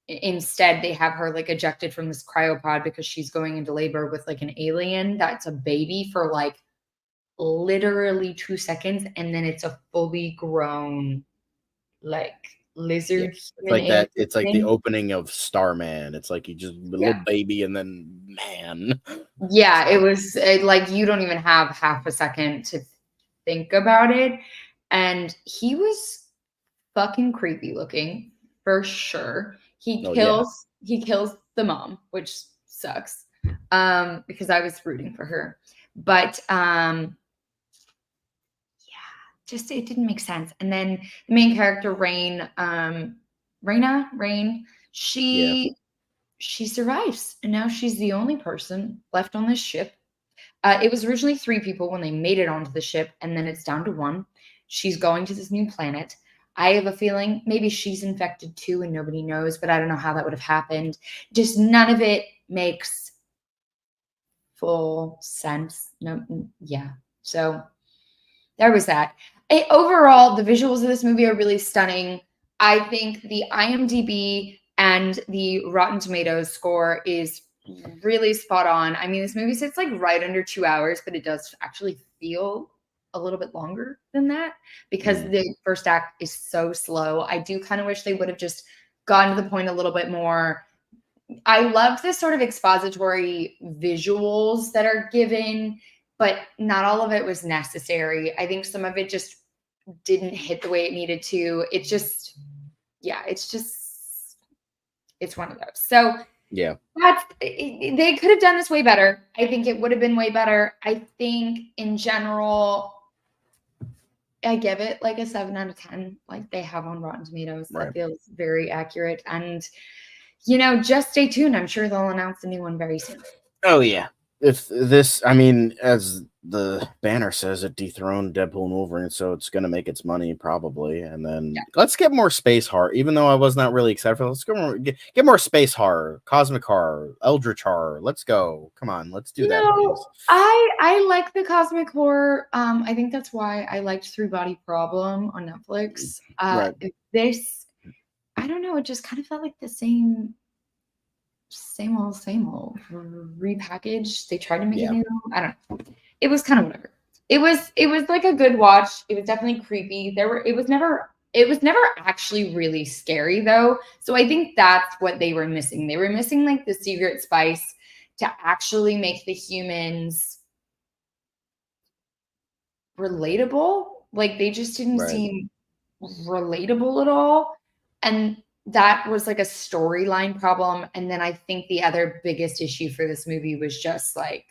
instead they have her like ejected from this cryopod because she's going into labor with like an alien that's a baby for like literally 2 seconds, and then it's a fully grown like lizard. It's like that. It's like the opening of Starman. It's like you just little baby and then man. Yeah, it was like you don't even have half a second to think about it. And he was fucking creepy looking for sure. He kills the mom, which sucks. Because I was rooting for her. But just it didn't make sense. And then the main character, Rain, she survives, and now she's the only person left on this ship. It was originally 3 people when they made it onto the ship, and then it's down to 1. She's going to this new planet. I have a feeling maybe she's infected too and nobody knows, but I don't know how that would have happened. Just none of it makes full sense. No, yeah. So there was that. Overall, the visuals of this movie are really stunning. I think the IMDb and the Rotten Tomatoes score is really spot on. I mean, this movie sits like right under 2 hours, but it does actually feel a little bit longer than that because the first act is so slow. I do kind of wish they would have just gotten to the point a little bit more. I loved the sort of expository visuals that are given, but not all of it was necessary. I think some of it just didn't hit the way it needed to. It's one of those. So Yeah. They could have done this way better. I think it would have been way better. I think in general, I give it like a 7 out of 10, like they have on Rotten Tomatoes. Right. That feels very accurate. And, just stay tuned. I'm sure they'll announce a new one very soon. Oh, yeah. If this, I mean, as the banner says, it dethroned Deadpool and Wolverine, so it's going to make its money probably. And then let's get more space horror. Even though I was not really excited for it, let's go get more space horror, cosmic horror, eldritch horror. Let's go. Come on, let's do that. Please. I like the cosmic horror. I think that's why I liked Three Body Problem on Netflix. Right. This, I don't know, it just kind of felt like the same old repackaged. They tried to make it new. I don't know. It was kind of whatever. It was like a good watch. It was definitely creepy. It was never actually really scary though. So I think that's what they were missing. They were missing like the secret spice to actually make the humans relatable. Like they just didn't seem relatable at all. And that was like a storyline problem. And then I think the other biggest issue for this movie was just like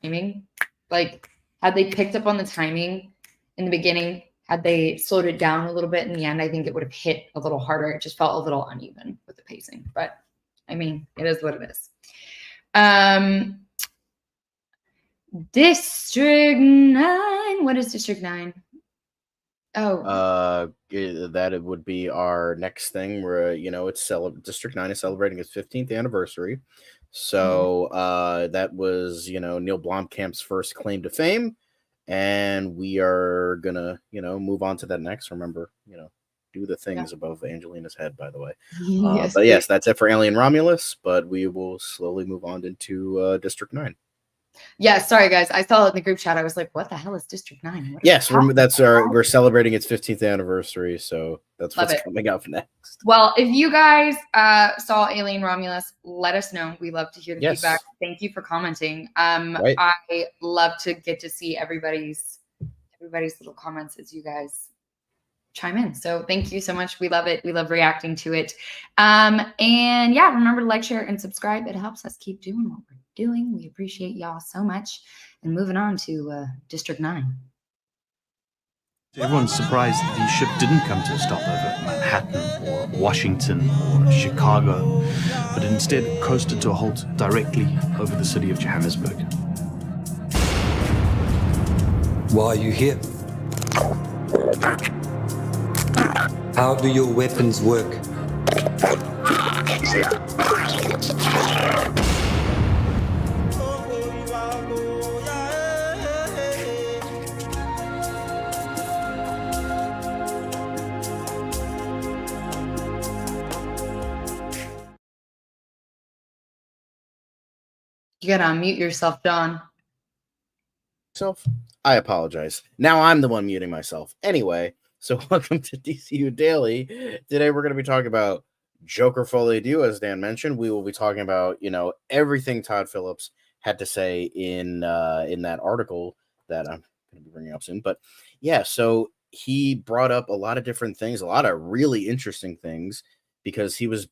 timing. Like, had they picked up on the timing in the beginning, had they slowed it down a little bit in the end, I think it would have hit a little harder. It just felt a little uneven with the pacing. But I mean, it is what it is. District 9. What is District 9? Oh, that it would be our next thing where, it's District 9 is celebrating its 15th anniversary. So, that was, Neil Blomkamp's first claim to fame. And we are gonna, move on to that next. Remember, do the things above Angelina's head, by the way. But yes, that's it for Alien Romulus, but we will slowly move on into District 9. Yeah, sorry guys. I saw it in the group chat. I was like, "What the hell is District 9?" Yes, we're celebrating its 15th anniversary, so that's what's coming up next. Well, if you guys saw Alien Romulus, let us know. We love to hear the feedback. Thank you for commenting. I love to get to see everybody's little comments as you guys chime in. So thank you so much. We love it. We love reacting to it. And yeah, remember to like, share, and subscribe. It helps us keep doing what we're doing. We appreciate y'all so much. And moving on to District 9. Everyone's surprised the ship didn't come to a stop over Manhattan or Washington or Chicago, but instead coasted to a halt directly over the city of Johannesburg. Why are you here? How do your weapons work? You gotta unmute yourself, Don. I apologize. Now I'm the one muting myself. Anyway, so welcome to DCU Daily. Today we're going to be talking about Joker Folie Dieu, as Dan mentioned. We will be talking about, everything Todd Phillips had to say in that article that I'm going to be bringing up soon. But yeah, so he brought up a lot of different things, a lot of really interesting things, because he was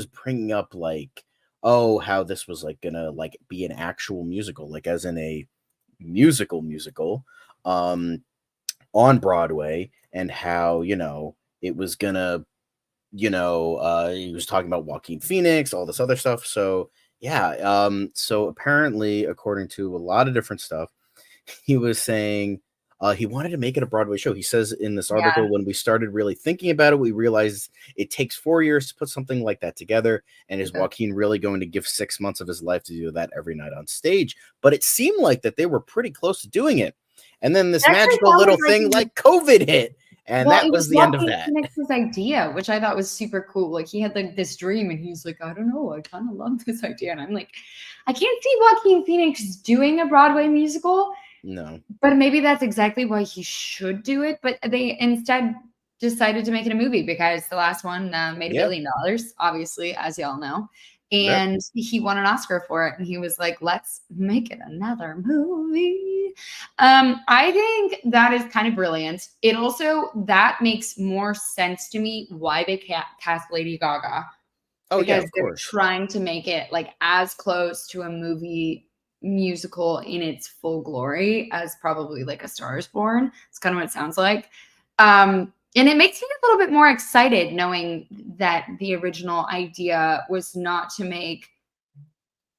bringing up like, how this was like gonna like be an actual musical, like as in a musical on Broadway, and how it was gonna he was talking about Joaquin Phoenix, all this other stuff. So yeah, so apparently, according to a lot of different stuff, he was saying he wanted to make it a Broadway show. He says in this article, when we started really thinking about it, we realized it takes 4 years to put something like that together. And is Joaquin really going to give 6 months of his life to do that every night on stage? But it seemed like that they were pretty close to doing it. And then this magical little thing like COVID hit. And that was the end of that. Phoenix's idea, which I thought was super cool. Like he had like this dream and he's like, I don't know, I kind of love this idea. And I'm like, I can't see Joaquin Phoenix doing a Broadway musical. No. But maybe that's exactly why he should do it. But they instead decided to make it a movie because the last one made $1 billion, obviously, as y'all know. And he won an Oscar for it. And he was like, let's make it another movie. I think that is kind of brilliant. It also, that makes more sense to me why they cast Lady Gaga. Oh yeah, because of they're course. trying to make it like as close to a movie musical in its full glory as probably like A Star is Born. It's kind of what it sounds like. And it makes me a little bit more excited knowing that the original idea was not to make,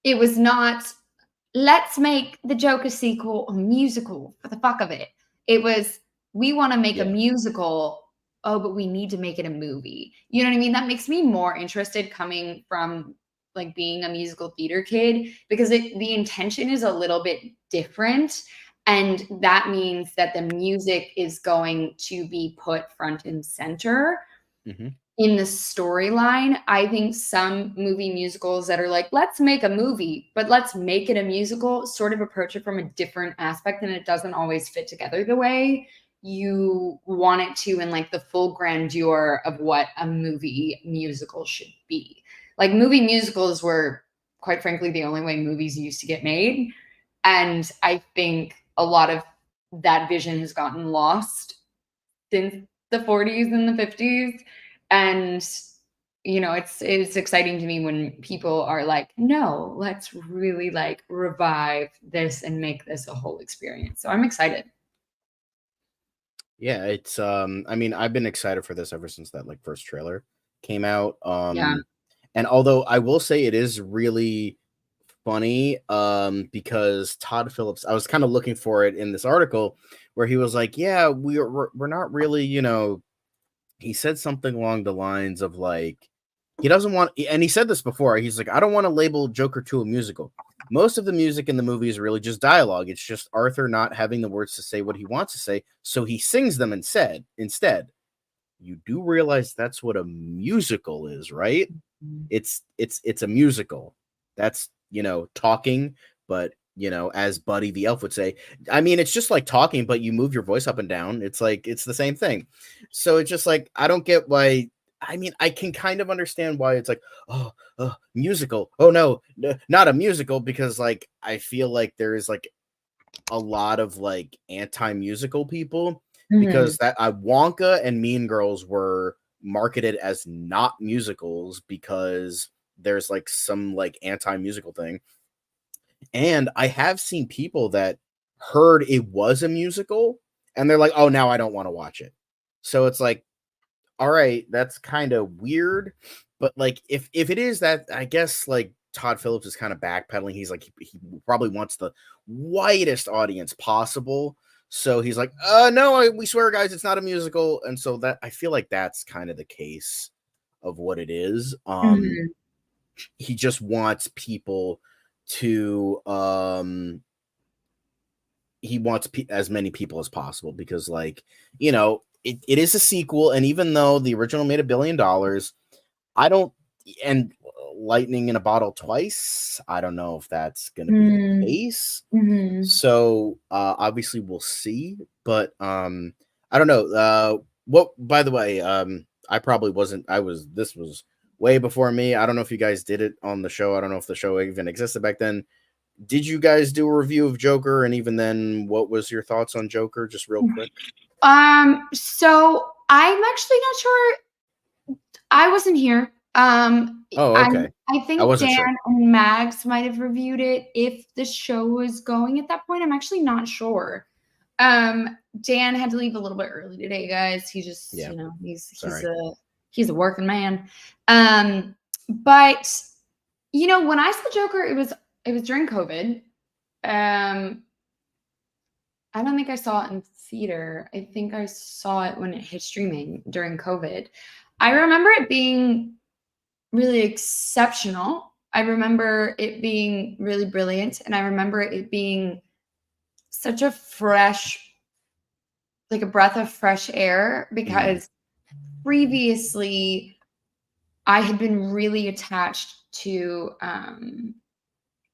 it was not, let's make the Joker sequel a musical for the fuck of it. It was, we want to make a musical. Oh, but we need to make it a movie. You know what I mean? That makes me more interested coming from like being a musical theater kid, because the intention is a little bit different. And that means that the music is going to be put front and center in the storyline. I think some movie musicals that are like, let's make a movie, but let's make it a musical, sort of approach it from a different aspect, and it doesn't always fit together the way you want it to in like the full grandeur of what a movie musical should be. Like movie musicals were, quite frankly, the only way movies used to get made. And I think a lot of that vision has gotten lost since the 40s and the 50s. And you know, it's exciting to me when people are like, no, let's really like revive this and make this a whole experience. So I'm excited. Yeah, it's I mean, I've been excited for this ever since that like first trailer came out. And although I will say it is really funny, because Todd Phillips, I was kind of looking for it in this article where he was like, yeah, we're not really, you know, he said something along the lines of like, he doesn't want, and he said this before, he's like, I don't want to label Joker 2 a musical. Most of the music in the movie is really just dialogue. It's just Arthur not having the words to say what he wants to say, so he sings them instead. You do realize that's what a musical is, right? It's a musical. That's, you know, talking, but you know, as Buddy the Elf would say, I mean, it's just like talking, but you move your voice up and down. It's like, it's the same thing. So it's just like, I don't get why. I mean, I can kind of understand why it's like, oh, musical. Oh no, not a musical, because like, I feel like there is like a lot of like anti-musical people, because that Wonka and Mean Girls were marketed as not musicals because there's like some like anti-musical thing. And I have seen people that heard it was a musical and they're like, oh, now I don't want to watch it. So it's like, all right, that's kind of weird. But like, if it is that, I guess like Todd Phillips is kind of backpedaling. He's like, he probably wants the widest audience possible. So he's like, no, we swear, guys, it's not a musical. And so that, I feel like that's kind of the case of what it is. He just wants people to, he wants as many people as possible, because like, you know, it is a sequel. And even though the original made $1 billion, I don't, and lightning in a bottle twice, I don't know if that's going to be the case. So obviously we'll see, but I don't know. What, by the way, I probably wasn't, this was way before me. I don't know if you guys did it on the show. I don't know if the show even existed back then. Did you guys do a review of Joker? And even then, what was your thoughts on Joker? Just real quick. So I'm actually not sure. I wasn't here. Okay. I think Dan and Mags might have reviewed it if the show was going at that point. I'm actually not sure. Dan had to leave a little bit early today, guys. He just, you know, he's a working man. But you know, when I saw Joker, it was during COVID. I don't think I saw it in theater. I think I saw it when it hit streaming during COVID. I remember it being really exceptional. I remember it being really brilliant. And I remember it being such a fresh, like a breath of fresh air, because previously I had been really attached to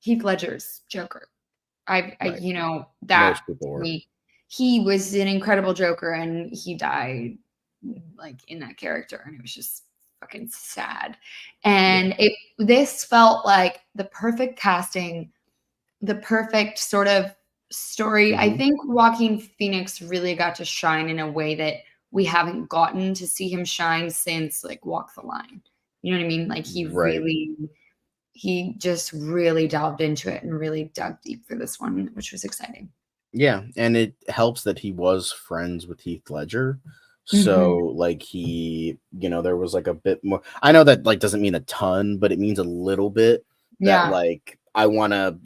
Heath Ledger's Joker. You know, that he was an incredible Joker, and he died like in that character, and it was just fucking sad. And this felt like the perfect casting, the perfect sort of story. I think Joaquin Phoenix really got to shine in a way that we haven't gotten to see him shine since like Walk the Line. You know what I mean? Like Right. he just really delved into it and really dug deep for this one, which was exciting. Yeah, and it helps that he was friends with Heath Ledger. So Mhm. like there was like a bit more. I know that like doesn't mean a ton, but it means a little bit that Yeah. like I want to,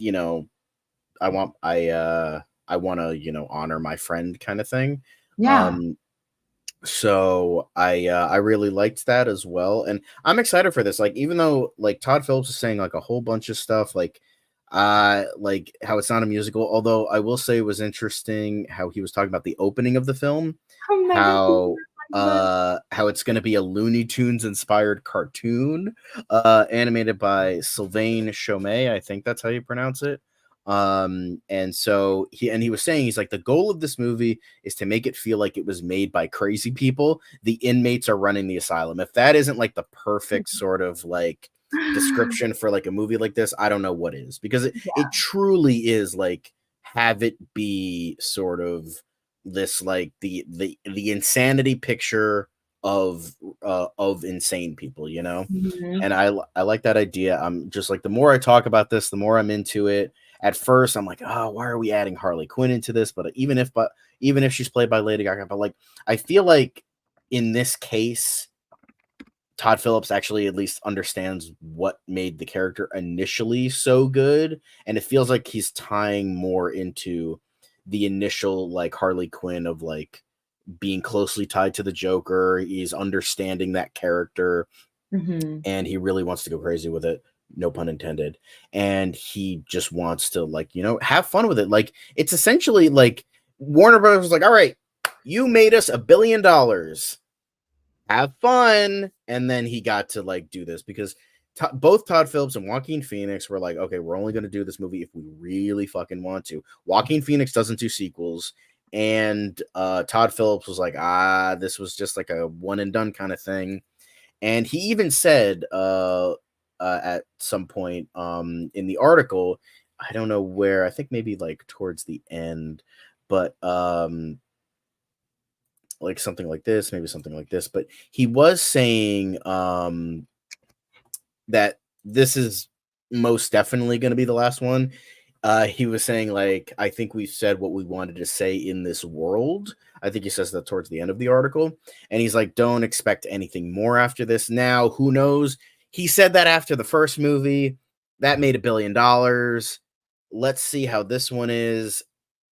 I want to, honor my friend kind of thing. Yeah. So I really liked that as well, and I'm excited for this. Like, even though like Todd Phillips is saying like a whole bunch of stuff, like how it's not a musical. Although I will say it was interesting how he was talking about the opening of the film, Oh my how it's going to be a Looney Tunes inspired cartoon, animated by Sylvain Chomet. I think that's how you pronounce it. And so he was saying, he's like, the goal of this movie is to make it feel like it was made by crazy people. The inmates are running the asylum. If that isn't like the perfect sort of like description for like a movie like this, I don't know what is, because it truly is like, have it be sort of this like the insanity picture of insane people, Mhm. and I like that idea. I'm just like, the more I talk about this, the more I'm into it. At first, I'm like, oh, why are we adding Harley Quinn into this? But even if she's played by Lady Gaga, but like, I feel like in this case, Todd Phillips actually at least understands what made the character initially so good, and it feels like he's tying more into the initial like Harley Quinn of like being closely tied to the Joker. He's understanding that character, Mhm. and he really wants to go crazy with it, no pun intended. And he just wants to like, have fun with it. Like, it's essentially like Warner Brothers was like, all right, you made us $1 billion, have fun. And then he got to like do this because both Todd Phillips and Joaquin Phoenix were like, okay, we're only going to do this movie if we really fucking want to. Joaquin Phoenix doesn't do sequels, and Todd Phillips was like, this was just like a one and done kind of thing. And he even said at some point in the article, I don't know where, I think maybe like towards the end, but like something like this, maybe something like this, but he was saying that this is most definitely going to be the last one. He was saying like, I think we've said what we wanted to say in this world. I think he says that towards the end of the article, and he's like, don't expect anything more after this. Now, who knows? He said that after the first movie that made $1 billion. Let's see how this one is.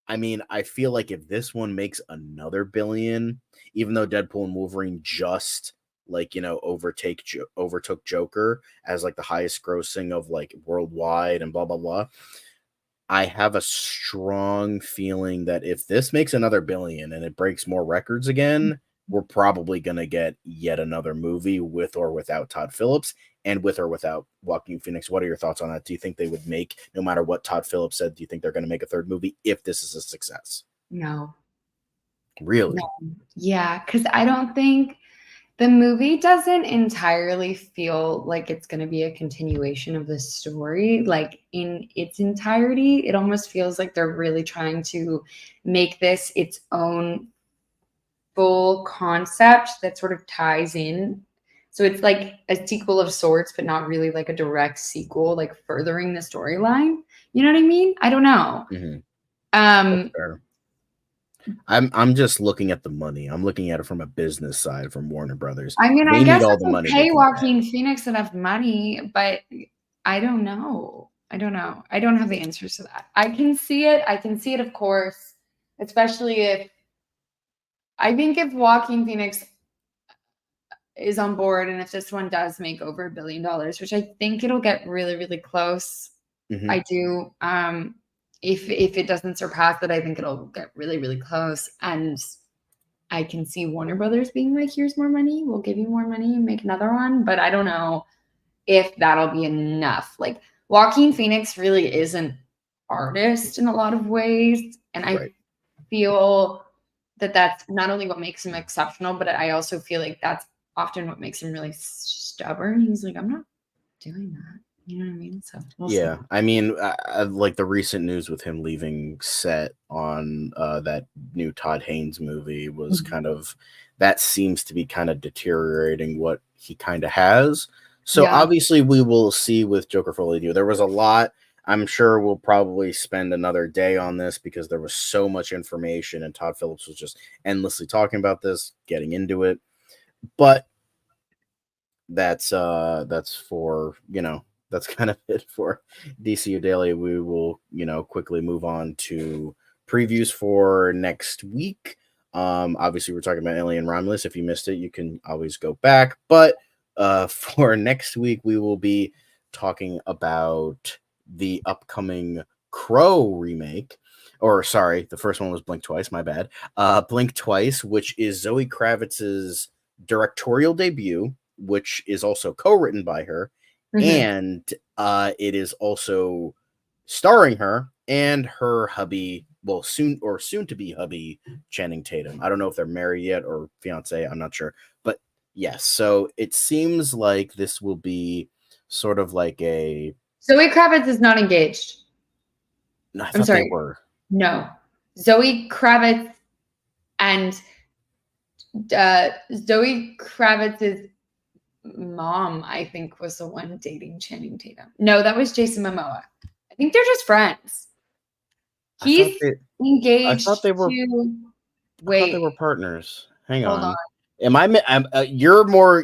I mean, I feel like if this one makes another $1 billion, even though Deadpool and Wolverine just like, overtook Joker as like the highest grossing of like worldwide and blah blah blah, I have a strong feeling that if this makes another $1 billion and it breaks more records again, we're probably going to get yet another movie with or without Todd Phillips, and with or without Joaquin Phoenix. What are your thoughts on that? Do you think they would make, no matter what Todd Phillips said, do you think they're going to make a third movie if this is a success? No. Really? No. Yeah, because I don't think the movie doesn't entirely feel like it's going to be a continuation of the story, like in its entirety. It almost feels like they're really trying to make this its own full concept that sort of ties in. So it's like a sequel of sorts, but not really like a direct sequel, like furthering the storyline. You know what I mean? I don't know. Mm-hmm. Um, fair. I'm just looking at the money. I'm looking at it from a business side from Warner Brothers. I mean, They I guess need all if the they money pay they can Joaquin Phoenix enough money, but I don't know. I don't know. I don't have the answers to that. I can see it. I can see it, of course, especially if I think if Joaquin Phoenix is on board and if this one does make over $1 billion, which I think it'll get really, really close. Mm-hmm. I do. If it doesn't surpass it, I think it'll get really, really close. And I can see Warner Brothers being like, here's more money. We'll give you more money and make another one. But I don't know if that'll be enough. Like, Joaquin Phoenix really is an artist in a lot of ways. And I feel that that's not only what makes him exceptional, but I also feel like that's often what makes him really stubborn. He's like, I'm not doing that. You know what I mean? So we'll see. I mean, like the recent news with him leaving set on that new Todd Haynes movie was kind of, that seems to be kind of deteriorating what he kind of has. So Yeah. obviously we will see with Joker Fully Do. There was a lot. I'm sure we'll probably spend another day on this because there was so much information and Todd Phillips was just endlessly talking about this, getting into it. But that's for, that's kind of it for DCU Daily. We will, quickly move on to previews for next week. Obviously we're talking about Alien Romulus. If you missed it, you can always go back. But for next week, we will be talking about the upcoming Crow remake. Or sorry, the first one was Blink Twice, my bad. Blink Twice, which is Zoe Kravitz's directorial debut, which is also co-written by her. And it is also starring her and her hubby, well, soon to be hubby, Channing Tatum. I don't know if they're married yet or fiance, I'm not sure. But yes, so it seems like this will be sort of like a... Zoe Kravitz is not engaged. No, I I'm thought sorry. they were. No. Zoe Kravitz and Zoe Kravitz's mom, I think, was the one dating Channing Tatum. No, that was Jason Momoa. I think they're just friends. He's engaged I thought they were. Wait. I thought they were partners. Hang Hold on. on.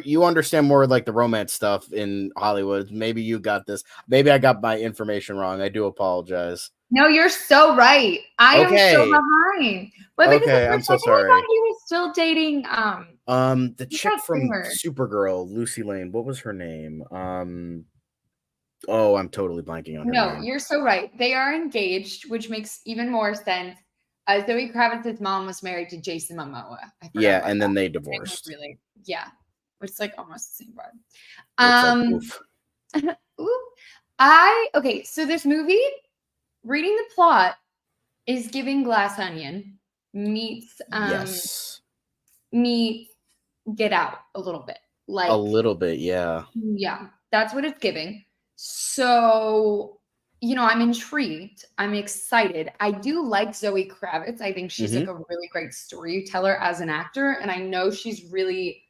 You understand more like the romance stuff in Hollywood. Maybe you got this. Maybe I got my information wrong. I do apologize. No, you're so right. I am so behind. But Okay, I'm so sorry. I thought he was still dating the chick from Supergirl, Lucy Lane. What was her name? Oh, I'm totally blanking on her name. No, you're so right. They are engaged, which makes even more sense. Zoe Kravitz's mom was married to Jason Momoa. Yeah, and then they divorced. Really, yeah, which is like almost the same vibe. Okay, so this movie, reading the plot, is giving Glass Onion meets Get Out a little bit, like a little bit, yeah. Yeah, that's what it's giving. So, I'm intrigued. I'm excited. I do like Zoe Kravitz. I think she's like a really great storyteller as an actor. And I know she's really,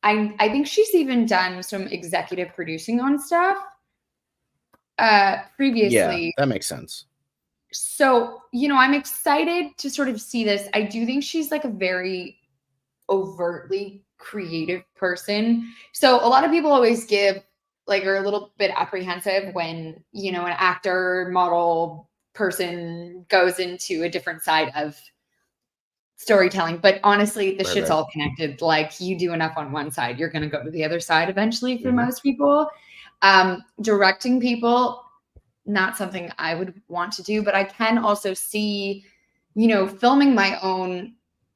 I think she's even done some executive producing on stuff previously. Yeah, that makes sense. So, I'm excited to sort of see this. I do think she's like a very overtly creative person. So a lot of people always are a little bit apprehensive when, an actor, model person goes into a different side of storytelling. But honestly, the shit's all connected. Like, you do enough on one side, you're going to go to the other side eventually for most people. Directing people, not something I would want to do, but I can also see, filming my own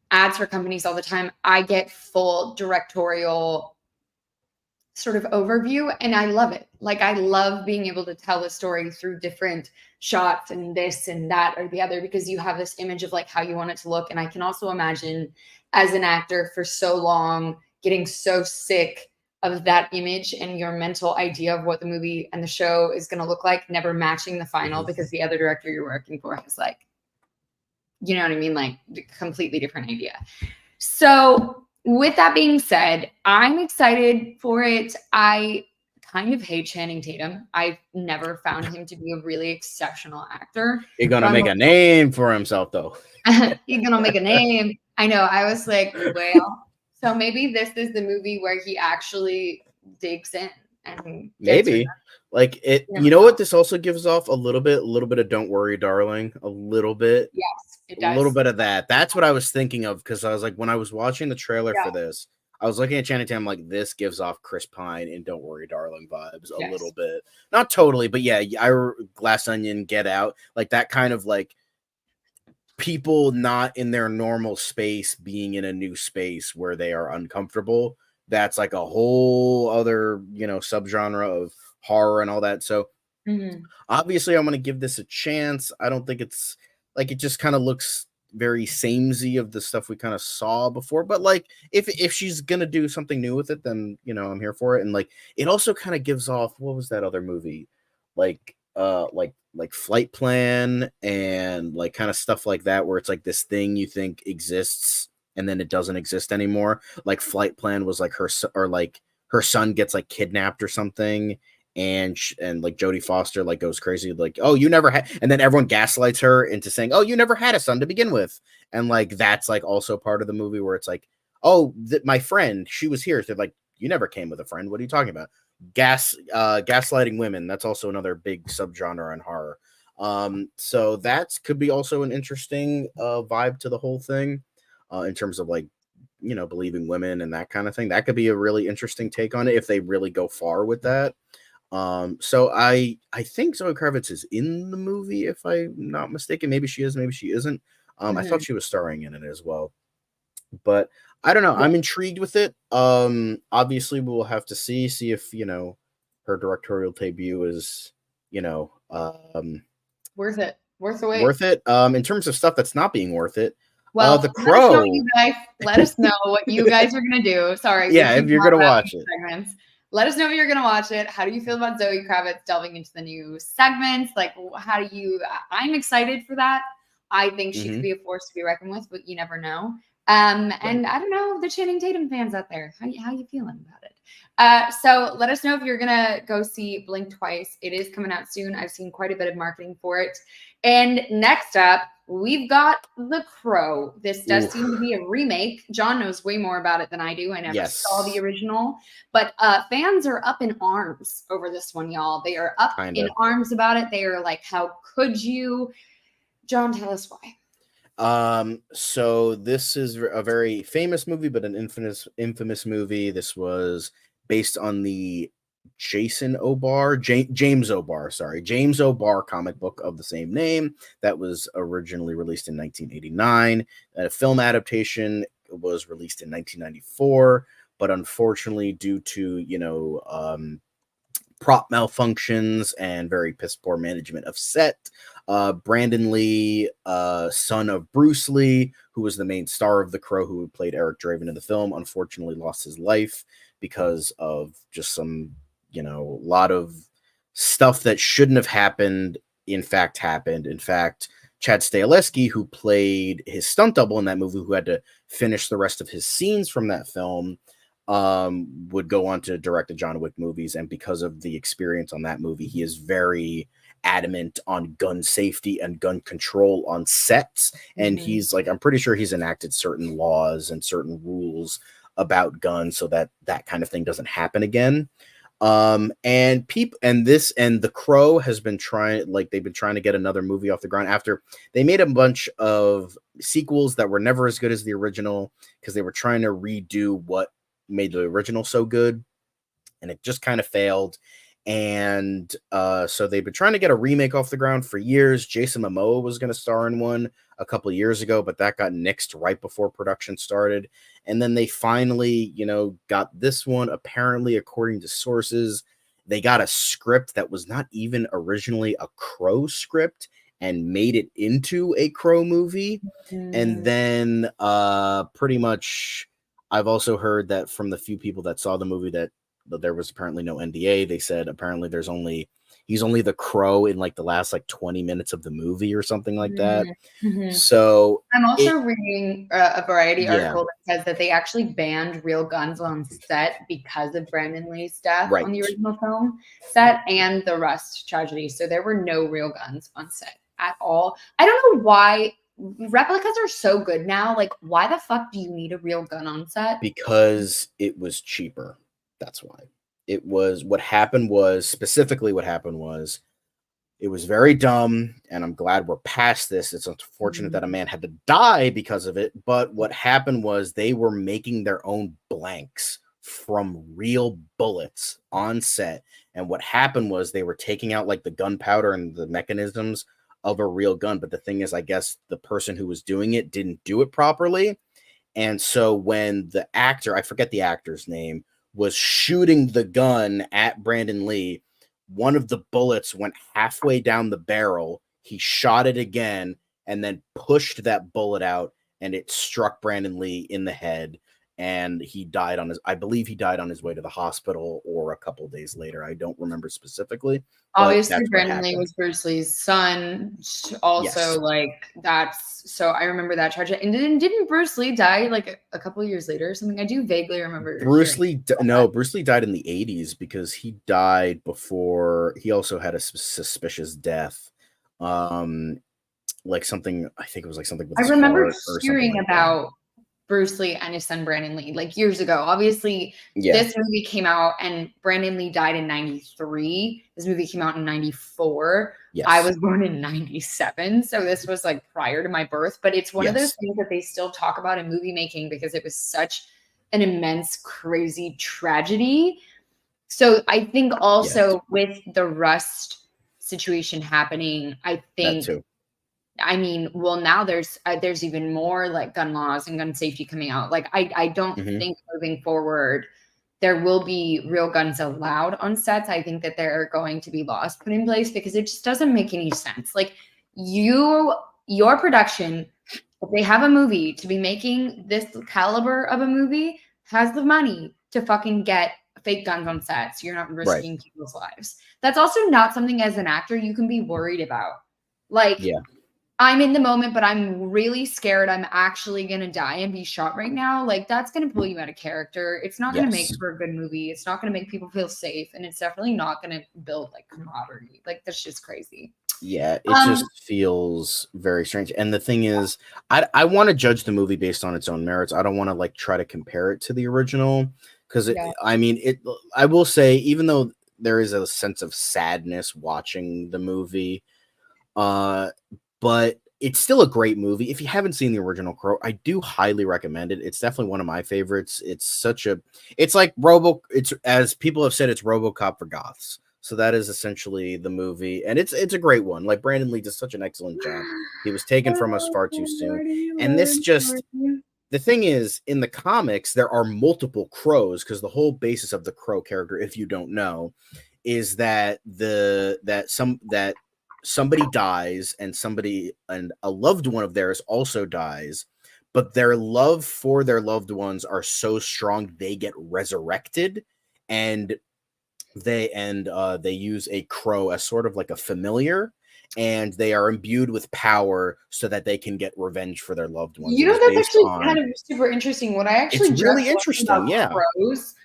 ads for companies all the time. I get full directorial sort of overview and I love it. Like, I love being able to tell a story through different shots and this and that or the other, because you have this image of like how you want it to look. And I can also imagine as an actor for so long getting so sick of that image and your mental idea of what the movie and the show is going to look like, never matching the final because the other director you're working for has like, you know what I mean? Like, a completely different idea. So with that being said, I'm excited for it. I kind of hate Channing Tatum. I've never found him to be a really exceptional actor. He's going to make a name for himself, though. He's going to make a name. I know. I was like, well, so maybe this is the movie where he actually digs in. And maybe. Like it, you know what this also gives off? A little bit of Don't Worry, Darling. A little bit. Yes, it does. A little bit of that. That's what I was thinking of, because I was like, when I was watching the trailer for this, I was looking at Channing Tatum like, this gives off Chris Pine and Don't Worry, Darling vibes a little bit. Not totally, but yeah, Glass Onion, Get Out, like that kind of like people not in their normal space being in a new space where they are uncomfortable. That's like a whole other, subgenre of horror and all that. So obviously I'm going to give this a chance. I don't think it's like, it just kind of looks very samey of the stuff we kind of saw before, but like if she's going to do something new with it, then, I'm here for it. And like, it also kind of gives off, what was that other movie? Like Flight Plan and like kind of stuff like that, where it's like this thing you think exists and then it doesn't exist anymore. Like Flight Plan was like her her son gets like kidnapped or something, and like Jodie Foster like goes crazy, like, oh, you never had, and then everyone gaslights her into saying, oh, you never had a son to begin with, and like that's like also part of the movie where it's like, oh, my friend, she was here. They're like, you never came with a friend. What are you talking about? Gaslighting women. That's also another big subgenre in horror. So that could be also an interesting vibe to the whole thing, in terms of like, you know, believing women and that kind of thing. That could be a really interesting take on it if they really go far with that. So I think Zoe Kravitz is in the movie, if I'm not mistaken. Maybe she is, maybe she isn't. I thought she was starring in it as well, but I don't know. I'm intrigued with it. Obviously we'll have to see if, you know, her directorial debut is, you know, worth it. Worth the wait. Worth it. In terms of stuff that's not being worth it. Well, The Crow. Let us know what you guys are gonna do. Sorry. Yeah, if you're gonna watch it. Segments. Let us know if you're going to watch it. How do you feel about Zoe Kravitz delving into the new segments? Like, how do you? I'm excited for that. I think she could be a force to be reckoned with, but you never know. And I don't know, the Channing Tatum fans out there, how you feeling about it? So let us know if you're going to go see Blink Twice. It is coming out soon. I've seen quite a bit of marketing for it. And next up, we've got The Crow. This does seem to be a remake. John knows way more about it than I do. I never saw the original, but fans are up in arms over this one, y'all. They are up in arms about it. They are like, how could you? John, tell us why. So this is a very famous movie, but an infamous movie. This was based on the James O'Barr comic book of the same name that was originally released in 1989. A film adaptation was released in 1994, but unfortunately, due to, you know, prop malfunctions and very piss poor management of set, Brandon Lee, son of Bruce Lee, who was the main star of The Crow, who played Eric Draven in the film, unfortunately lost his life because of just some, you know, a lot of stuff that shouldn't have happened, in fact, happened. In fact, Chad Stahelski, who played his stunt double in that movie, who had to finish the rest of his scenes from that film, would go on to direct the John Wick movies. And because of the experience on that movie, he is very adamant on gun safety and gun control on sets. And he's like, I'm pretty sure he's enacted certain laws and certain rules about guns so that that kind of thing doesn't happen again. And The Crow has been they've been trying to get another movie off the ground after they made a bunch of sequels that were never as good as the original, because they were trying to redo what made the original so good, and it just kind of failed. And so they've been trying to get a remake off the ground for years. Jason Momoa was going to star in one a couple of years ago, but that got nixed right before production started. And then they finally, you know, got this one. Apparently, according to sources, they got a script that was not even originally a Crow script and made it into a Crow movie. And then pretty much, I've also heard that from the few people that saw the movie that there was apparently no NDA. They said apparently he's only the Crow in like the last like 20 minutes of the movie or something like that. So I'm also reading a Variety article that says that they actually banned real guns on set because of Brandon Lee's death on the original film set and the Rust tragedy. So there were no real guns on set at all. I don't know why replicas are so good now. Like, why the fuck do you need a real gun on set? Because it was cheaper. That's why. It was what happened was it was very dumb, and I'm glad we're past this. It's unfortunate that a man had to die because of it, but what happened was they were making their own blanks from real bullets on set. And what happened was they were taking out like the gunpowder and the mechanisms of a real gun. But the thing is, I guess the person who was doing it didn't do it properly. And so when the actor, I forget the actor's name, was shooting the gun at Brandon Lee, one of the bullets went halfway down the barrel. He shot it again and then pushed that bullet out, and it struck Brandon Lee in the head. and he died on his, I believe he died on his way to the hospital or a couple days later. I don't remember specifically. Obviously, Brandon Lee was Bruce Lee's son. Also, like that's so I remember that tragedy. And didn't Bruce Lee die like a couple years later or something? I do vaguely remember. Bruce Lee died in the 80s because he died before. He also had a suspicious death. Like something, I think it was like something with I his remember heart or hearing like about Bruce Lee and his son Brandon Lee like years ago. Obviously, this movie came out and Brandon Lee died in 93. This movie came out in 94. Yes. I was born in 97. So this was like prior to my birth. But it's one of those things that they still talk about in movie making because it was such an immense, crazy tragedy. So I think also with the Rust situation happening, I think I mean, well, now there's even more like gun laws and gun safety coming out. Like, I don't think moving forward there will be real guns allowed on sets. I think that there are going to be laws put in place because it just doesn't make any sense. Like, your production, if they have a movie to be making this caliber of a movie, has the money to fucking get fake guns on sets. You're not risking people's lives. That's also not something as an actor you can be worried about. Like, I'm in the moment, but I'm really scared I'm actually going to die and be shot right now. Like, that's going to pull you out of character. It's not going to make for a good movie. It's not going to make people feel safe. And it's definitely not going to build like camaraderie. Like, that's just crazy. Yeah, it just feels very strange. And the thing is, I want to judge the movie based on its own merits. I don't want to like try to compare it to the original because I mean, I will say, even though there is a sense of sadness watching the movie, but it's still a great movie. If you haven't seen the original Crow, I do highly recommend it. It's definitely one of my favorites. It's like it's, as people have said, it's RoboCop for goths. So that is essentially the movie, and it's a great one. Like, Brandon Lee does such an excellent job. He was taken from us far too soon. And this the thing is, in the comics, there are multiple Crows because the whole basis of the Crow character, if you don't know, is that somebody dies and a loved one of theirs also dies, but their love for their loved ones are so strong they get resurrected, and they use a crow as sort of like a familiar, and they are imbued with power so that they can get revenge for their loved ones. You know, that's actually kind of super interesting. What I actually it's really interesting, crows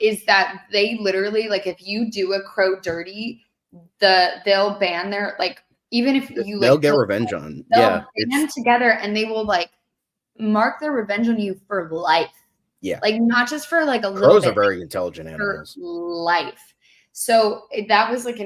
is that they literally, like, if you do a crow dirty, they'll ban their, like, even if you they'll get revenge on they'll band together and they will like mark their revenge on you for life. Like, not just for like a little bit. Crows are very intelligent animals. For life. So that was like it's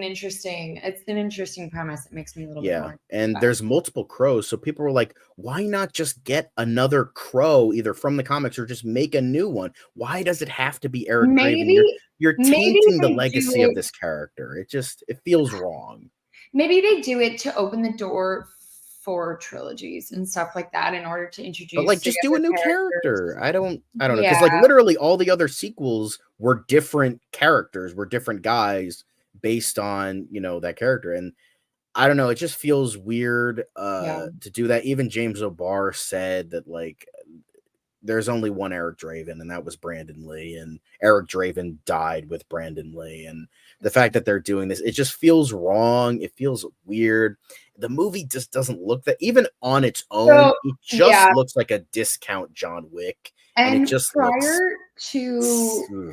an interesting premise. It makes me a little bit more. And there's multiple crows, so people were like, why not just get another crow either from the comics or just make a new one? Why does it have to be Eric Draven? You're tainting the legacy of this character. It feels wrong. Maybe they do it to open the door for trilogies and stuff like that in order to introduce. But like, just do a new character. I don't know, because like literally all the other sequels were different characters, were different guys based on, you know, that character. And I don't know, it just feels weird to do that. Even James O'Barr said that like there's only one Eric Draven, and that was Brandon Lee, and Eric Draven died with Brandon Lee. And the fact that they're doing this, it just feels wrong. It feels weird. The movie just doesn't look that, even on its own, it just looks like a discount John Wick. And it just prior to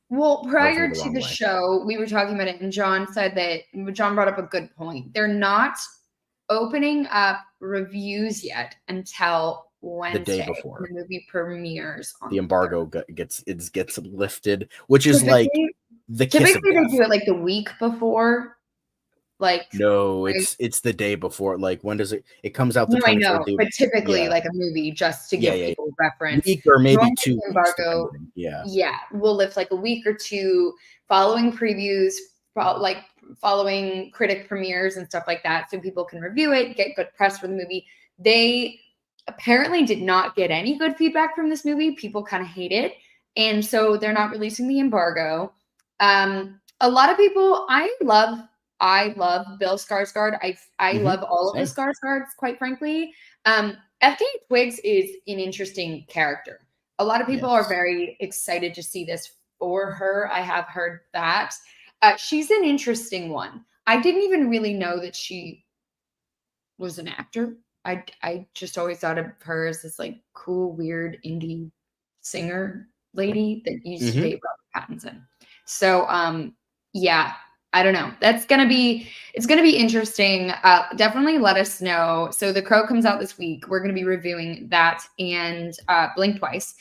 the show, we were talking about it, and John brought up a good point. They're not opening up reviews yet until Wednesday, the day before the movie premieres. The embargo gets lifted, which is like the kiss typically they do it like the week before. Like, no, it's the day before. Like, when does it comes out? The 24th. I know, but typically like a movie, just to give people reference, week or maybe 2 embargo. We'll lift like a week or two following previews, like following critic premieres and stuff like that, so people can review it, get good press for the movie. They apparently did not get any good feedback from this movie. People kind of hate it, and so they're not releasing the embargo. A lot of people, I love Bill Skarsgård. I love all of the Skarsgårds, quite frankly. FK Twigs is an interesting character. A lot of people are very excited to see this for her. I have heard that. She's an interesting one. I didn't even really know that she was an actor. I just always thought of her as this like cool, weird indie singer lady that used to date Robert Pattinson. So yeah, I don't know. It's gonna be interesting. Definitely let us know. So The Crow comes out this week. We're gonna be reviewing that and Blink Twice.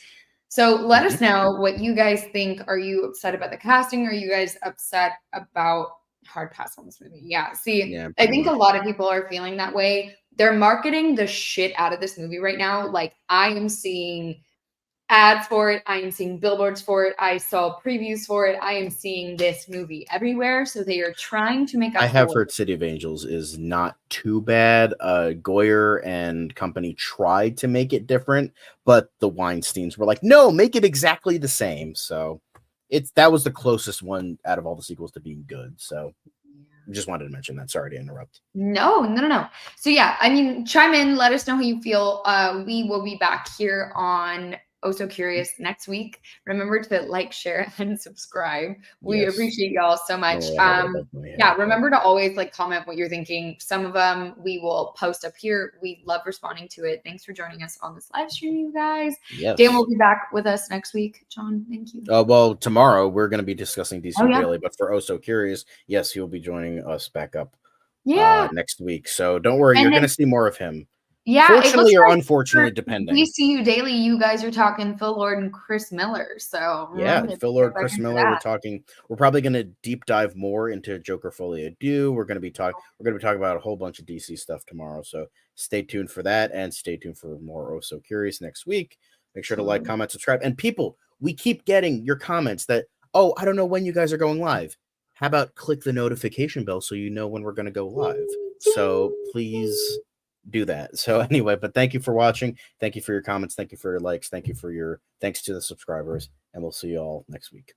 So let us know what you guys think. Are you upset about the casting? Are you guys upset about hard pass on this movie? Yeah. See, I think a lot of people are feeling that way. They're marketing the shit out of this movie right now. Like I am seeing ads for it. I am seeing billboards for it. I saw previews for it. I am seeing this movie everywhere. So they are trying to make up. I have heard City of Angels is not too bad. Goyer and company tried to make it different, but the Weinsteins were like, no, make it exactly the same. So that was the closest one out of all the sequels to being good. So just wanted to mention that. Sorry to interrupt. No. So yeah, I mean, chime in. Let us know how you feel. We will be back here on Oh So Curious next week. Remember to like, share, and subscribe. We appreciate y'all so much. Remember to always like comment what you're thinking. Some of them we will post up here. We love responding to it. Thanks for joining us on this live stream, you guys. Yes. Dan will be back with us next week. John, thank you. Well, tomorrow we're going to be discussing DC Daily, but for Oh So Curious, yes, he'll be joining us back up next week. So don't worry, you're going to see more of him. Yeah, fortunately or unfortunately, depending. DCU Daily, you guys are talking Phil Lord and Chris Miller. So Phil Lord, Chris Miller. We're probably going to deep dive more into Joker Folie à Deux. We're going to be talking about a whole bunch of DC stuff tomorrow. So stay tuned for that, and stay tuned for more Oh So Curious next week. Make sure to like, comment, subscribe, and people, we keep getting your comments that I don't know when you guys are going live. How about click the notification bell so you know when we're going to go live? So please do that. So anyway, but thank you for watching. Thank you for your comments. Thank you for your likes. Thanks to the subscribers. And we'll see you all next week.